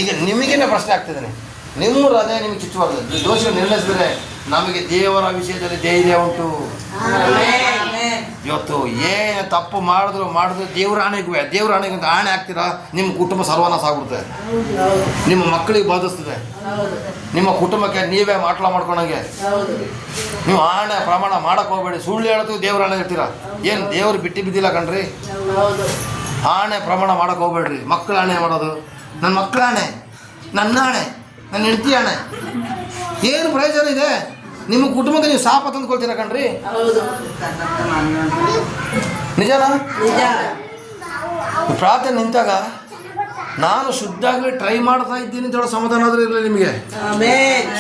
ಈಗ ನಿಮಗೇನೆ ಪ್ರಶ್ನೆ ಆಗ್ತಿದ್ದೇನೆ, ನಿಮ್ಮ ಹೃದಯ ನಿಮಗೆ ಚುಚ್ಚಬಾರ್ದು. ದೋಷ ನಿರ್ಣಯಿಸಿದರೆ ನಮಗೆ ದೇವರ ವಿಷಯದಲ್ಲಿ ಧೈರ್ಯ ಉಂಟು. ಇವತ್ತು ಏನು ತಪ್ಪು ಮಾಡಿದ್ರು ದೇವ್ರ ಆಣೆಗೆ ಅಂತ ಆಣೆ ಹಾಕ್ತೀರಾ, ನಿಮ್ಮ ಕುಟುಂಬ ಸರ್ವನಾಶ ಆಗ್ಬಿಡುತ್ತೆ, ನಿಮ್ಮ ಮಕ್ಕಳಿಗೆ ಬಾಧಿಸ್ತದೆ, ನಿಮ್ಮ ಕುಟುಂಬಕ್ಕೆ ನೀವೇ ಮಾಡ್ಕೊಂಡಂಗೆ. ನೀವು ಆಣೆ ಪ್ರಮಾಣ ಮಾಡಕ್ಕೆ ಹೋಗ್ಬೇಡಿ. ಸುಳ್ಳು ಹೇಳೋದು ದೇವ್ರ ಆಣೆ ಹೇಳ್ತೀರಾ, ಏನು ದೇವ್ರು ಬಿದ್ದಿಲ್ಲ ಕಣ್ರಿ. ಆಣೆ ಪ್ರಮಾಣ ಮಾಡಕ್ಕೆ ಹೋಗ್ಬೇಡ್ರಿ. ಮಕ್ಕಳ ಆಣೆ ಮಾಡೋದು, ನನ್ನ ಮಕ್ಕಳ ಆಣೆ, ನನ್ನ ಆಣೆ, ನನ್ನ ಹೆಂಡತಿ ಆಣೆ, ಏನು ಪ್ರಯೋಜನ ಇದೆ? ನಿಮ್ಮ ಕುಟುಂಬಕ್ಕೆ ನೀವು ಶಾಪ ತಂದುಕೊಳ್ತೀರಾ ಕಣ್ರಿ. ನಿಜನಾ? ಪ್ರಾರ್ಥನೆ ನಿಂತಾಗ ನಾನು ಶುದ್ಧ ಆಗಲಿ ಟ್ರೈ ಮಾಡ್ತಾ ಇದ್ದೀನಿ ಅಂತ ಹೇಳೋ ಸಮಾಧಾನ ಆದರೂ ಇರಲಿ ನಿಮಗೆ.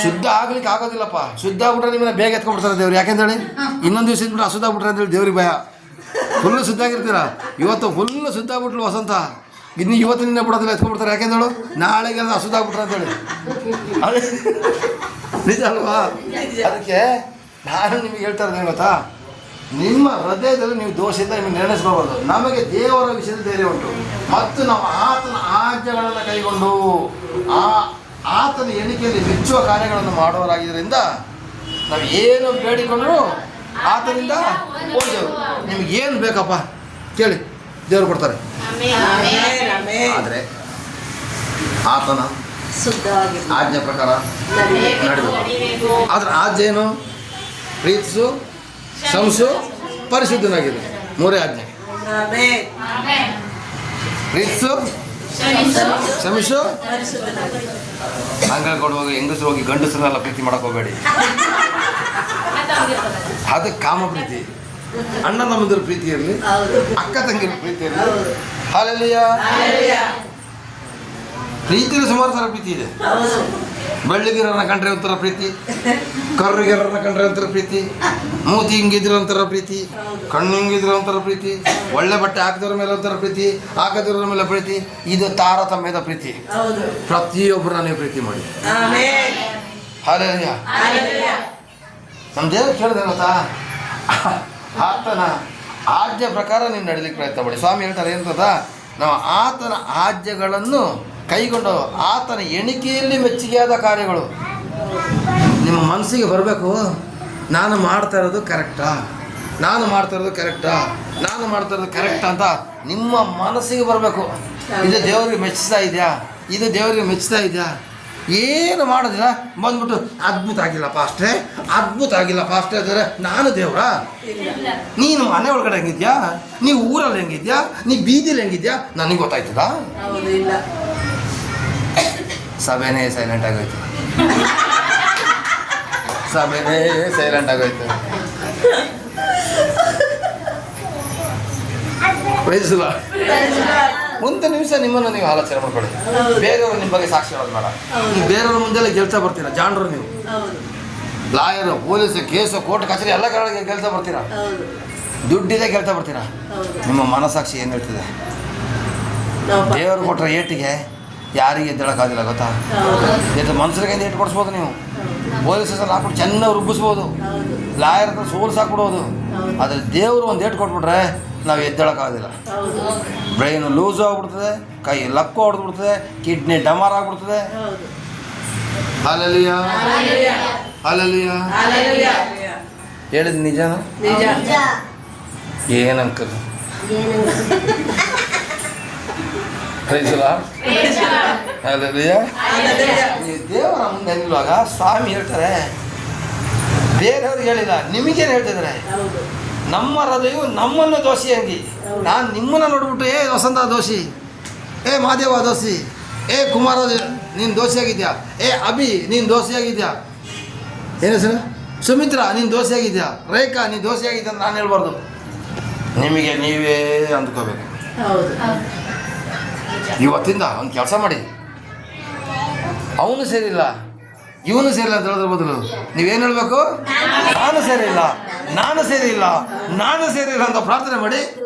ಶುದ್ಧ ಆಗ್ಲಿಕ್ಕೆ ಆಗೋದಿಲ್ಲಪ್ಪ. ಶುದ್ಧ ಆಗ್ಬಿಟ್ರೆ ನಿಮ್ಮನ್ನ ಬೇಗ ಎತ್ಕೊಂಡ್ಬಿಡ್ತಾರೆ ದೇವ್ರು. ಯಾಕೆಂದೇಳಿ ಇನ್ನೊಂದು ದಿವಸ ಇದ್ಬಿಟ್ಟು ಅಶುದ್ಧ ಆಗ್ಬಿಟ್ರೆ ಅಂತೇಳಿ ದೇವ್ರಿಗೆ ಭಯ. ಫುಲ್ಲು ಶುದ್ಧ ಆಗಿರ್ತೀರ, ಇವತ್ತು ಫುಲ್ಲು ಶುದ್ಧ ಆಗ್ಬಿಟ್ಲು ವಸಂತ, ಇನ್ನು ಇವತ್ತು ನಿನ್ನೆ ಬಿಡೋದಿಲ್ಲ, ಎತ್ಕೊಂಡ್ಬಿಡ್ತಾರೆ. ಯಾಕೆಂದೇಳು ನಾಳೆಗೆ ಅಶುದ್ಧ ಆಗ್ಬಿಟ್ರೆ ಅಂತೇಳಿ. ಅದೇ ನಿಜ ಅಲ್ವಾ? ಅದಕ್ಕೆ ನಾನು ನಿಮಗೆ ಹೇಳ್ತಾ ಇರೋದು ಗೊತ್ತಾ, ನಿಮ್ಮ ಹೃದಯದಲ್ಲಿ ನೀವು ದೋಷದಿಂದ ನಿಮಗೆ ನಿರ್ಣಯಿಸಬಾರ್ದು. ನಮಗೆ ದೇವರ ವಿಷಯದ ಧೈರ್ಯ ಉಂಟು ಮತ್ತು ನಾವು ಆತನ ಆಜ್ಞೆಗಳನ್ನು ಕೈಗೊಂಡು ಆತನ ಎಣಿಕೆಯಲ್ಲಿ ಮೆಚ್ಚುವ ಕಾರ್ಯಗಳನ್ನು ಮಾಡುವವರಾಗಿದ್ದರಿಂದ ನಾವು ಏನು ಬೇಡಿಕೊಂಡ್ರು ಆತನಿಂದ ಹೋಗ್ತೇವೆ. ನಿಮಗೇನು ಬೇಕಪ್ಪ ಕೇಳಿ, ದೇವರು ಕೊಡ್ತಾರೆ. ಆದರೆ ಆತನ ಆಜ್ಞೆ ಪ್ರಕಾರ ನಡೆಯಬೇಕು. ಆದ್ರೆ ಆಜ್ಞೆ ಏನು? ಪ್ರೀತಿಸು, ಕ್ಷಮಿಸು, ಪರಿಶುದ್ಧನಾಗಿದೆ. 3 ಆಜ್ಞೆ. ಪ್ರೀತಿಸು, ಕ್ಷಮಿಸು. ಅಂಗಡಿ ಕೊಡುವಾಗ ಹೆಂಗಸರು ಹೋಗಿ ಗಂಡಸರನ್ನೆಲ್ಲ ಪ್ರೀತಿ ಮಾಡಕ್ಕೆ ಹೋಗಬೇಡಿ. ಅದಕ್ಕೆ ಕಾಮ ಪ್ರೀತಿ. ಅಣ್ಣ ತಮ್ಮಂದಿರ ಪ್ರೀತಿ ಇರಲಿ, ಅಕ್ಕ ತಂಗಿರ ಪ್ರೀತಿ ಇರಲಿ. ಹಾಲೆಲೂಯಾ. ಪ್ರೀತಿಯಲ್ಲಿ ಸುಮಾರು ಥರ ಪ್ರೀತಿ ಇದೆ. ಬೆಳ್ಳಿಗಿರೋರನ್ನ ಕಂಡ್ರೆ ಒಂಥರ ಪ್ರೀತಿ, ಕರ್ರಿಗಿರೋರನ್ನ ಕಂಡ್ರೆ ಒಂಥರ ಪ್ರೀತಿ, ಮೂತಿ ಹಿಂಗಿದ್ರೆ ಒಂಥರ ಪ್ರೀತಿ, ಕಣ್ಣು ಹಿಂಗಿದ್ರೆ ಒಂಥರ ಪ್ರೀತಿ, ಒಳ್ಳೆ ಬಟ್ಟೆ ಹಾಕಿದವ್ರ ಮೇಲೆ ಒಂಥರ ಪ್ರೀತಿ, ಹಾಕದಿರೋರ ಮೇಲೆ ಪ್ರೀತಿ. ಇದು ತಾರತಮ್ಯದ ಪ್ರೀತಿ. ಪ್ರತಿಯೊಬ್ಬರನ್ನ ನೀವು ಪ್ರೀತಿ ಮಾಡಿ. ಹಾಲೆಲೂಯಾ. ನಮ್ಮ ದೇವರು ಕೇಳಿದೆ ಗೊತ್ತಾ, ಆತನ ಆಜ್ಞೆ ಪ್ರಕಾರ ನೀವು ನಡೀಲಿಕ್ಕೆ ಪ್ರಯತ್ನ ಮಾಡಿ. ಸ್ವಾಮಿ ಹೇಳ್ತಾರೆ ಏನು ಗೊತ್ತಾ, ನಾವು ಆತನ ಆಜ್ಞೆಗಳನ್ನು ಕೈಗೊಂಡು ಆತನ ಎಣಿಕೆಯಲ್ಲಿ ಮೆಚ್ಚುಗೆಯಾದ ಕಾರ್ಯಗಳು ನಿಮ್ಮ ಮನಸ್ಸಿಗೆ ಬರಬೇಕು. ನಾನು ಮಾಡ್ತಾ ಇರೋದು ಕರೆಕ್ಟಾ, ನಾನು ಮಾಡ್ತಾ ಇರೋದು ಕರೆಕ್ಟಾ ಅಂತ ನಿಮ್ಮ ಮನಸ್ಸಿಗೆ ಬರಬೇಕು. ಇದು ದೇವರಿಗೆ ಮೆಚ್ಚಿಸ್ತಾ ಇದೆಯಾ, ಇದು ದೇವರಿಗೆ ಮೆಚ್ಚಿಸ್ತಾ ಇದೆಯಾ? ಏನು ಮಾಡೋದಿಲ್ಲ, ಬಂದ್ಬಿಟ್ಟು ಅದ್ಭುತ ಆಗಿಲ್ಲಪ್ಪ ಅಷ್ಟೇ ಅಂದರೆ ನಾನು ದೇವ್ರಾ? ನೀನು ಮನೆ ಒಳಗಡೆ ಹೆಂಗಿದ್ಯಾ, ನೀವು ಊರಲ್ಲಿ ಹೆಂಗಿದ್ಯಾ, ನೀ ಬೀದಿಲಿ ಹೆಂಗಿದ್ಯಾ ನನಗೆ ಗೊತ್ತಾಯ್ತದ? ಸಭೆನೇ ಸೈಲೆಂಟ್ ಆಗೋಯ್ತು. ಪ್ರಯತ್ನಿಸಲ್ಲ. ಒಂದು ನಿಮಿಷ ನಿಮ್ಮನ್ನು ನೀವು ಆಲೋಚನೆ ಮಾಡ್ಕೊಳ್ಳಿ. ಬೇರೆಯವರು ನಿಮ್ಮ ಬಗ್ಗೆ ಸಾಕ್ಷಿ ಹೇಳೋದು ಬೇಡ. ನೀವು ಬೇರೆಯವ್ರ ಮುಂದೆಲ್ಲ ಗೆಲ್ತಾ ಬರ್ತೀರ, ಜಾಣರು ನೀವು. ಲಾಯರು, ಪೊಲೀಸ್, ಕೇಸು, ಕೋರ್ಟ್ ಕಚೇರಿ ಎಲ್ಲ ಗೆಲ್ತಾ ಬರ್ತೀರಾ. ದುಡ್ಡಿದೆ ಗೆಲ್ತಾ ಬರ್ತೀರಾ. ನಿಮ್ಮ ಮನಸ್ಸಾಕ್ಷಿ ಏನು ಹೇಳ್ತಿದೆ? ದೇವರು ಕೊಟ್ಟರೆ ಏಟಿಗೆ ಯಾರಿಗೆ ಎದ್ದೇಳಕ್ಕಾಗಿಲ್ಲ ಗೊತ್ತಾ? ಇದು ಮನುಷ್ಯರಿಗೆ ಏಟು ಕೊಡಿಸ್ಬೋದು ನೀವು. ಪೊಲೀಸ್ ಸ್ಟೇಷನ್ ಹಾಕ್ಬಿಟ್ಟು ಚೆನ್ನಾಗಿ ರುಬ್ಬಿಸ್ಬೋದು, ಲಾಯರ್ ಹತ್ರ ಸೋಲ್ಸಾಕ್ಬಿಡ್ಬೋದು. ಆದರೆ ದೇವರು ಒಂದು ಏಟು ಕೊಟ್ಬಿಟ್ರೆ ನಾವು ಎದ್ದೇಳಕ್ಕಾಗೋದಿಲ್ಲ. ಬ್ರೈನು ಲೂಸ್ ಆಗಿಬಿಡ್ತದೆ, ಕೈ ಲಕ್ಕು ಹೊಡೆದ್ಬಿಡ್ತದೆ, ಕಿಡ್ನಿ ಡಮಾರ್ ಆಗಿಬಿಡ್ತದೆ. Hallelujah, hallelujah. ಹೇಳಿದ್ ನಿಜನ? ಏನಂಕಲ್ ನೀವು ದೇವರ ಮುಂದೆ ನಿಲ್ಲುವಾಗ ಸ್ವಾಮಿ ಹೇಳ್ತಾರೆ, ಬೇರೆಯವ್ರಿಗೆ ಹೇಳಿಲ್ಲ, ನಿಮಗೇನು ಹೇಳ್ತಿದ್ದಾರೆ? ನಮ್ಮ ಹೃದಯವು ನಮ್ಮನ್ನು ದೋಷಿ ಅಂಗಿ. ನಾನು ನಿಮ್ಮನ್ನು ನೋಡ್ಬಿಟ್ಟು ವಸಂತ ದೋಷಿ, ಮಾದೇವ ದೋಷಿ, ಕುಮಾರ ನೀನು ದೋಷಿಯಾಗಿದ್ಯಾ, ಅಭಿ ನೀನು ದೋಷಿಯಾಗಿದ್ಯಾ, ಏನು ಸರ್ ಸುಮಿತ್ರಾ ನೀನು ದೋಷಿಯಾಗಿದ್ಯಾ, ರೇಖಾ ನೀನು ದೋಷಿಯಾಗಿದ್ಯಾ ಅಂತ ನಾನು ಹೇಳ್ಬಾರ್ದು. ನಿಮಗೆ ನೀವೇ ಅಂದ್ಕೋಬೇಕು. ಇವತ್ತಿಂದ ಒಂದು ಕೆಲಸ ಮಾಡಿ, ಅವನು ಸೇರಿಲ್ಲ ಇವನು ಸೇರಿಲ್ಲ ಅಂತ ಹೇಳಿದ್ರ ಬದಲು ನೀವೇನು ಹೇಳಬೇಕು? ನಾನು ಸೇರಿಲ್ಲ, ನಾನು ಸೇರಿಲ್ಲ, ನಾನು ಸೇರಿಲ್ಲ ಅಂತ ಪ್ರಾರ್ಥನೆ ಮಾಡಿ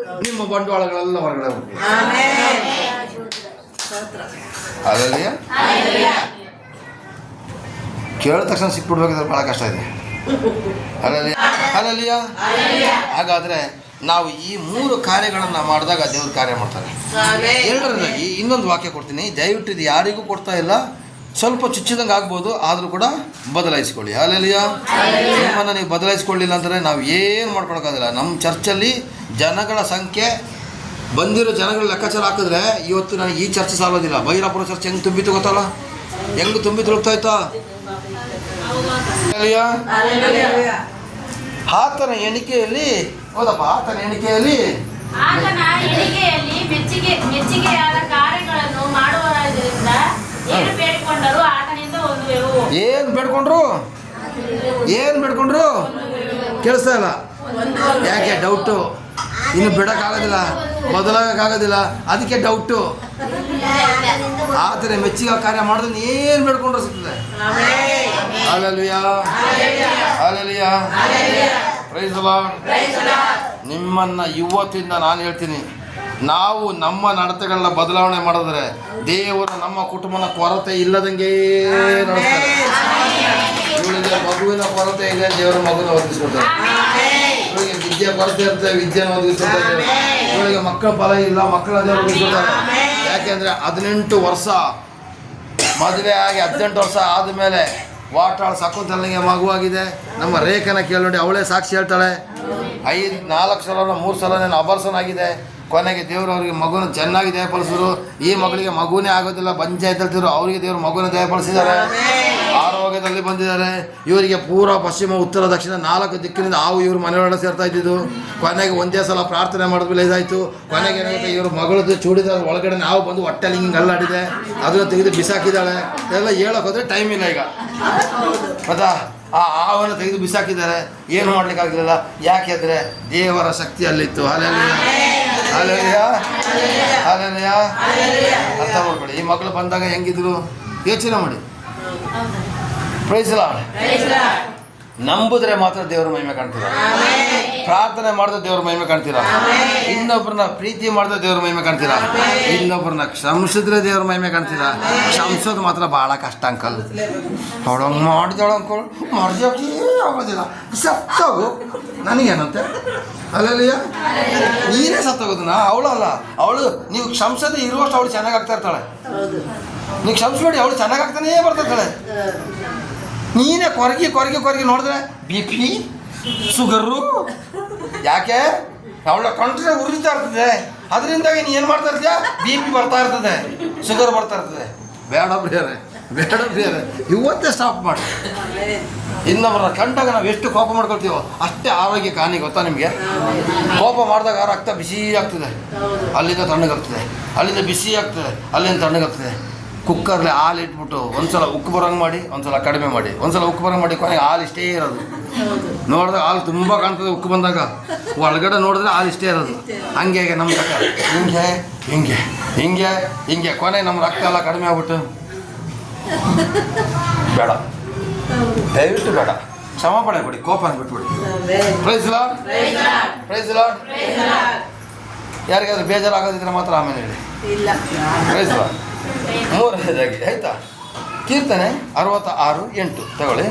ನಿಮ್ಮ ಬಂಡವಾಳಗಳೆಲ್ಲ ಹೊರಗಡೆ ಹೋಗ್ತೀವಿ. ಅದರಲ್ಲಿ ಕೇಳಿದ ತಕ್ಷಣ ಸಿಕ್ಬಿಡ್ಬೇಕಾದ್ರೆ ಭಾಳ ಕಷ್ಟ ಇದೆ. ಅಲ್ಲಲ್ಲಿ ಅಲ್ಲಲ್ಲಿಯ ಹಾಗಾದರೆ ನಾವು ಈ 3 ಕಾರ್ಯಗಳನ್ನು ಮಾಡಿದಾಗ ದೇವ್ರ ಕಾರ್ಯ ಮಾಡ್ತಾರೆ. ಎರಡರಲ್ಲಿ ಇನ್ನೊಂದು ವಾಕ್ಯ ಕೊಡ್ತೀನಿ, ದಯವಿಟ್ಟು ಇದು ಯಾರಿಗೂ ಕೊಡ್ತಾ ಇಲ್ಲ, ಸ್ವಲ್ಪ ಚುಚ್ಚಿದಂಗೆ ಆಗ್ಬೋದು, ಆದರೂ ಕೂಡ ಬದಲಾಯಿಸ್ಕೊಳ್ಳಿ. ಅಲ್ಲಲ್ಲಿಯ ನಿಮ್ಮನ್ನು ನೀವು ಬದಲಾಯಿಸ್ಕೊಳ್ಳಿಲ್ಲ ಅಂದರೆ ನಾವು ಏನು ಮಾಡ್ಕೊಳಕ್ಕಾಗಲ್ಲ. ನಮ್ಮ ಚರ್ಚಲ್ಲಿ ಜನಗಳ ಸಂಖ್ಯೆ ಬಂದಿರೋ ಜನಗಳ ಲೆಕ್ಕಾಚಾರ ಹಾಕಿದ್ರೆ ಇವತ್ತು ನನಗೆ ಈ ಚರ್ಚೆ ಸಾಲೋದಿಲ್ಲ. ಭೈರಪುರ ಚರ್ಚೆ ಹೆಂಗೆ ತುಂಬಿತ್ತು ಗೊತ್ತಲ್ಲ, ಹೆಂಗೆ ತುಂಬಿ ತುಳುಕ್ತಾ ಇತ್ತಾ? ಆತನ ಎಣಿಕೆಯಲ್ಲಿ ಹೌದಪ್ಪ, ಆತನ ಎಣಿಕೆಯಲ್ಲಿ ಮೆಚ್ಚುಗೆಯಾದ ಕಾರ್ಯಗಳನ್ನು ಮಾಡುವುದರಿಂದ ಏನು ಬೇಡಿಕೊಂಡರು ಆತನಿಂದ ಹೊಂದುವೆವು. ಏನು ಬೇಡ್ಕೊಂಡ್ರು? ಏನು ಬೇಡ್ಕೊಂಡ್ರು? ಕೇಳಿಸ್ತಾ ಇಲ್ಲ ಯಾಕೆ? ಡೌಟು. ಇನ್ನು ಬಿಡೋಕ್ಕಾಗೋದಿಲ್ಲ, ಬದಲಾಗೋಕ್ಕಾಗೋದಿಲ್ಲ, ಅದಕ್ಕೆ ಡೌಟು. ಆತನ ಮೆಚ್ಚಿಗೆ ಕಾರ್ಯ ಮಾಡಿದ್ರೆ ಏನು ಬೇಡ್ಕೊಂಡ್ರು ಸಿಗ್ತದೆ. Hallelujah, hallelujah, praise the Lord. ನಿಮ್ಮನ್ನು ಇವತ್ತಿಂದ ನಾನು ಹೇಳ್ತೀನಿ, ನಾವು ನಮ್ಮ ನಡತೆಗಳನ್ನ ಬದಲಾವಣೆ ಮಾಡಿದ್ರೆ ದೇವರು ನಮ್ಮ ಕುಟುಂಬನ ಕೊರತೆ ಇಲ್ಲದಂಗೆ ನಡೆಸ್ತಾರೆ. ಇವಳಿಗೆ ಮಗುವಿನ ಕೊರತೆ ಇದೆ, ದೇವರ ಮಗುನ ಒದಗಿಸ್ಕೊಡ್ತಾರೆ. ಇವಳಿಗೆ ವಿದ್ಯೆ ಕೊರತೆ ಇರುತ್ತೆ, ವಿದ್ಯೆನ ಒದಗಿಸ್ಕೊಡ್ತಾರೆ. ಇವಳಿಗೆ ಮಕ್ಕಳ ಫಲ ಇಲ್ಲ, ಮಕ್ಕಳ ದೇವರು ಒದಗಿಸ್ಕೊಡ್ತಾರೆ. ಯಾಕೆಂದರೆ 18 ವರ್ಷ ಮದುವೆ ಆಗಿ 18 ವರ್ಷ ಆದಮೇಲೆ ವಾಟಾಳ್ ಶಕುಂತಲೆಗೆ ಮಗುವಾಗಿದೆ. ನಮ್ಮ ರೇಖನ ಕೇಳಿ ನೋಡಿ, ಅವಳೇ ಸಾಕ್ಷಿ ಹೇಳ್ತಾಳೆ. 4 ಸಲ 3 ಸಲ ನಾನು ಅಬರ್ಸನ್ ಆಗಿದೆ. ಕೊನೆಗೆ ದೇವರು ಅವರಿಗೆ ಮಗುನ ಚೆನ್ನಾಗಿ ದಯಪಾಲಿಸಿದ್ರು. ಈ ಮಗಳಿಗೆ ಮಗುನೇ ಆಗೋದಿಲ್ಲ, ಪಂಚಾಯತ್ ಅವರಿಗೆ ದೇವರು ಮಗುನ ದಯಪಾಲಿಸಿದ್ದಾರೆ, ಆರೋಗ್ಯದಲ್ಲಿ ಬಂದಿದ್ದಾರೆ. ಇವರಿಗೆ ಪೂರ್ವ ಪಶ್ಚಿಮ ಉತ್ತರ ದಕ್ಷಿಣ 4 ದಿಕ್ಕಿನಿಂದ ಇವರು ಮನೆಯೊಳಗೆ ಸೇರ್ತಾ ಇದ್ದಿದ್ದು. ಕೊನೆಗೆ ಒಂದೇ ಸಲ ಪ್ರಾರ್ಥನೆ ಮಾಡಿದ್ಮೇಲೆ ಇದಾಯಿತು. ಕೊನೆಗೆ ಏನಾಗುತ್ತೆ, ಇವರು ಮಗಳದ್ದು ಚೂಡಿದ ಒಳಗಡೆ ನಾವು ಬಂದು ಹೊಟ್ಟೆಲಿ ಹಿಂಗೆ ಅಲ್ಲಾಡಿದೆ, ಅದನ್ನು ತೆಗೆದು ಬಿಸಾಕಿದ್ದಾಳೆ. ಎಲ್ಲ ಹೇಳೋಕೆ ಹೋದರೆ ಟೈಮ್ ಇಲ್ಲ ಈಗ ಗೊತ್ತಾ. ಆವನ್ನು ತೆಗೆದು ಬಿಸಾಕಿದ್ದಾರೆ, ಏನು ಮಾಡಲಿಕ್ಕಾಗಲಿಲ್ಲ. ಯಾಕೆಂದರೆ ದೇವರ ಶಕ್ತಿ ಅಲ್ಲಿತ್ತು. Hallelujah, hallelujah, hallelujah. ಅರ್ಥ ಮಾಡ್ಕೊಳ್ಳಿ. ಈ ಮಕ್ಕಳು ಬಂದಾಗ ಹೆಂಗಿದ್ರು ಯೋಚನೆ ಮಾಡಿ. Price the lord. ನಂಬಿದ್ರೆ ಮಾತ್ರ ದೇವ್ರ ಮಹಿಮೆ ಕಾಣ್ತೀರ. ಪ್ರಾರ್ಥನೆ ಮಾಡಿದ್ರೆ ದೇವ್ರ ಮಹಿಮೆ ಕಾಣ್ತೀರ. ಇನ್ನೊಬ್ಬರನ್ನ ಪ್ರೀತಿ ಮಾಡಿದ್ರೆ ದೇವ್ರ ಮಹಿಮೆ ಕಾಣ್ತೀರ. ಇನ್ನೊಬ್ಬರನ್ನ ಕ್ಷಮಿಸಿದ್ರೆ ದೇವ್ರ ಮಹಿಮೆ ಕಾಣ್ತೀರ. ಕ್ಷಮಿಸೋದು ಮಾತ್ರ ಭಾಳ ಕಷ್ಟ ಅಂಕಲ್. ಅವಳಂಗೆ ಮಾಡಿದವಳು ಅಂಕಲ್ ಮಾಡ್ಜಿ ಆಗೋದಿಲ್ಲ, ಸತ್ತೋಗು ನನಗೇನಂತೆ. ಅಲ್ಲಲ್ಲಿಯ ನೀನೇ ಸತ್ತೋಗೋದನ್ನ ಅವಳಲ್ಲ. ಅವಳು ನೀವು ಕ್ಷಮಿಸೋದು ಇರುವಷ್ಟು ಅವಳು ಚೆನ್ನಾಗಿ ಆಗ್ತಾ ಇರ್ತಾಳೆ. ನೀವು ಕ್ಷಮಿಸ್ಬೇಡಿ, ಅವಳು ಚೆನ್ನಾಗಿ ಆಗ್ತಾನೇ ಬರ್ತಿರ್ತಾಳೆ. ನೀನೇ ಕೊರಗಿ ಕೊರಗಿ ಕೊರಗಿ ನೋಡಿದ್ರೆ BP ಶುಗರು. ಯಾಕೆ? ಅವಳ ಕಂಟ್ರೆ ಉರಿತಾ ಇರ್ತದೆ, ಅದರಿಂದಾಗಿ ನೀನು ಏನು ಮಾಡ್ತಾ ಇರ್ತೀಯ? BP ಬರ್ತಾ ಇರ್ತದೆ, ಶುಗರ್ ಬರ್ತಾ ಇರ್ತದೆ. ಬೇಡ ಪ್ರಿಯರೇ, ಬೇಡ ಪ್ರಿಯರೇ, ಇವತ್ತೇ ಸ್ಟಾಪ್ ಮಾಡಿ. ಇನ್ನೊಬ್ಬರ ಕಂಡಾಗ ನಾವು ಎಷ್ಟು ಕೋಪ ಮಾಡ್ಕೊಳ್ತೀವೋ ಅಷ್ಟೇ ಆರೋಗ್ಯ ಹಾನಿ ಗೊತ್ತಾ ನಿಮಗೆ? ಕೋಪ ಮಾಡಿದಾಗ ರಕ್ತ ಬಿಸಿ ಆಗ್ತದೆ, ಅಲ್ಲಿಂದ ತಣ್ಣಗಾಗ್ತದೆ, ಅಲ್ಲಿಂದ ಬಿಸಿ ಆಗ್ತದೆ, ಅಲ್ಲಿಂದ ತಣ್ಣಗಾಗ್ತದೆ. ಕುಕ್ಕರ್ಲಿ ಹಾಲು ಇಟ್ಬಿಟ್ಟು ಒಂದ್ಸಲ ಉಕ್ಕು ಬರೋಂಗೆ ಮಾಡಿ, ಒಂದ್ಸಲ ಕಡಿಮೆ ಮಾಡಿ, ಒಂದ್ಸಲ ಉಕ್ಕು ಬರೋಂಗೆ ಮಾಡಿ, ಕೊನೆಗೆ ಹಾಲು ಇಷ್ಟೇ ಇರೋದು. ನೋಡಿದಾಗ ಹಾಲು ತುಂಬ ಕಾಣ್ತದೆ ಉಕ್ಕು ಬಂದಾಗ, ಒಳಗಡೆ ನೋಡಿದ್ರೆ ಹಾಲು ಇಷ್ಟೇ ಇರೋದು. ಹಂಗೆ ನಮ್ಮ ರಕ್ತ ಹಿಂಗೆ ಹಿಂಗೆ ಹಿಂಗೆ ಹಿಂಗೆ ಕೊನೆ ನಮ್ಮ ರಕ್ತ ಎಲ್ಲ ಕಡಿಮೆ ಆಗ್ಬಿಟ್ಟು ಬೇಡ, ದಯವಿಟ್ಟು ಬೇಡ. ಕ್ಷಮಾಪಣೆ ಕೊಡಿ, ಕೋಪನ ಬಿಟ್ಬಿಡಿ. Praise Lord, praise Lord. ಯಾರಿಗಾದ್ರೂ ಬೇಜಾರಾಗೋದಿದ್ರೆ ಮಾತ್ರ ಆಮೇಲೆ ಹೇಳಿ. Praise Lord. ಮೂರನೇದಾಗಿ ಆಯ್ತಾ, ಕೀರ್ತನೆ 66:8 ತಗೊಳ್ಳಿ.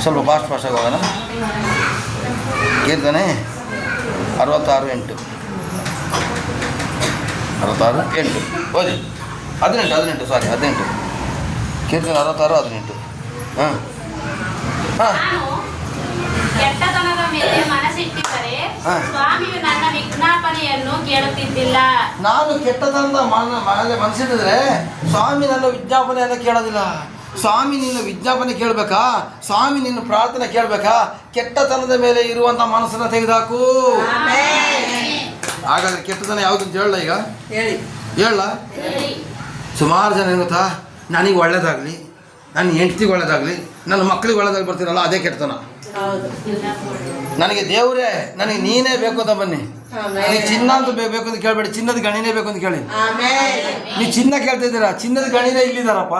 ಸ್ವಲ್ಪ ಫಾಸ್ಟಾಗಿ ಹೋಗೋಣ. ಕೀರ್ತನೆ 66:8 ಓದಿ. 18 ಕೀರ್ತನೆ 66:18. ಹಾಂ ಹಾಂ. ನಾನು ಕೆಟ್ಟತನದ ಮೇಲೆ ಮನಸ್ಸಿಟ್ಟಿದ್ದರೆ ಸ್ವಾಮಿಯು ನನ್ನ ವಿಜ್ಞಾಪನೆಯನ್ನು ಕೇಳುತ್ತಿದ್ದಿಲ್ಲ. ನಾನು ಕೆಟ್ಟತನದ ಮನಸ್ಸಿಟ್ಟಿದ್ರೆ ಸ್ವಾಮಿ ನನ್ನ ವಿಜ್ಞಾಪನೆಯನ್ನು ಕೇಳೋದಿಲ್ಲ. ಸ್ವಾಮಿ ನಿನ್ನ ವಿಜ್ಞಾಪನೆ ಕೇಳಬೇಕಾ? ಸ್ವಾಮಿ ನಿನ್ನ ಪ್ರಾರ್ಥನೆ ಕೇಳಬೇಕಾ? ಕೆಟ್ಟತನದ ಮೇಲೆ ಇರುವಂಥ ಮನಸ್ಸನ್ನು ತೆಗೆದುಹಾಕು. ಹಾಗಾದ್ರೆ ಕೆಟ್ಟತನ ಯಾವುದು ಅಂತ ಹೇಳಲ್ಲ. ಈಗ ಹೇಳ. ಸುಮಾರು ಜನ ಏನು ಗೊತ್ತಾ, ನನಗೆ ಒಳ್ಳೇದಾಗಲಿ, ನನ್ನ ಹೆಂಡತಿಗೆ ಒಳ್ಳೇದಾಗಲಿ, ನನ್ನ ಮಕ್ಕಳಿಗೆ ಒಳ್ಳೇದಾಗಿ ಬರ್ತೀರಲ್ಲ, ಅದೇ ಕೆಟ್ಟತನ. ನನಗೆ ದೇವರೇ, ನನಗೆ ನೀನೇ ಬೇಕು ಅಂತ ಬನ್ನಿ. ನೀವು ಚಿನ್ನ ಅಂತ ಬೇಕು ಅಂತ ಕೇಳಬೇಡಿ, ಚಿನ್ನದ ಗಣಿನೇ ಬೇಕು ಅಂತ ಕೇಳಿ. ನೀವು ಚಿನ್ನ ಕೇಳ್ತಾ ಇದ್ದೀರಾ, ಚಿನ್ನದ ಗಣಿನೇ ಇಲ್ಲಿದ್ದಾರಪ್ಪ.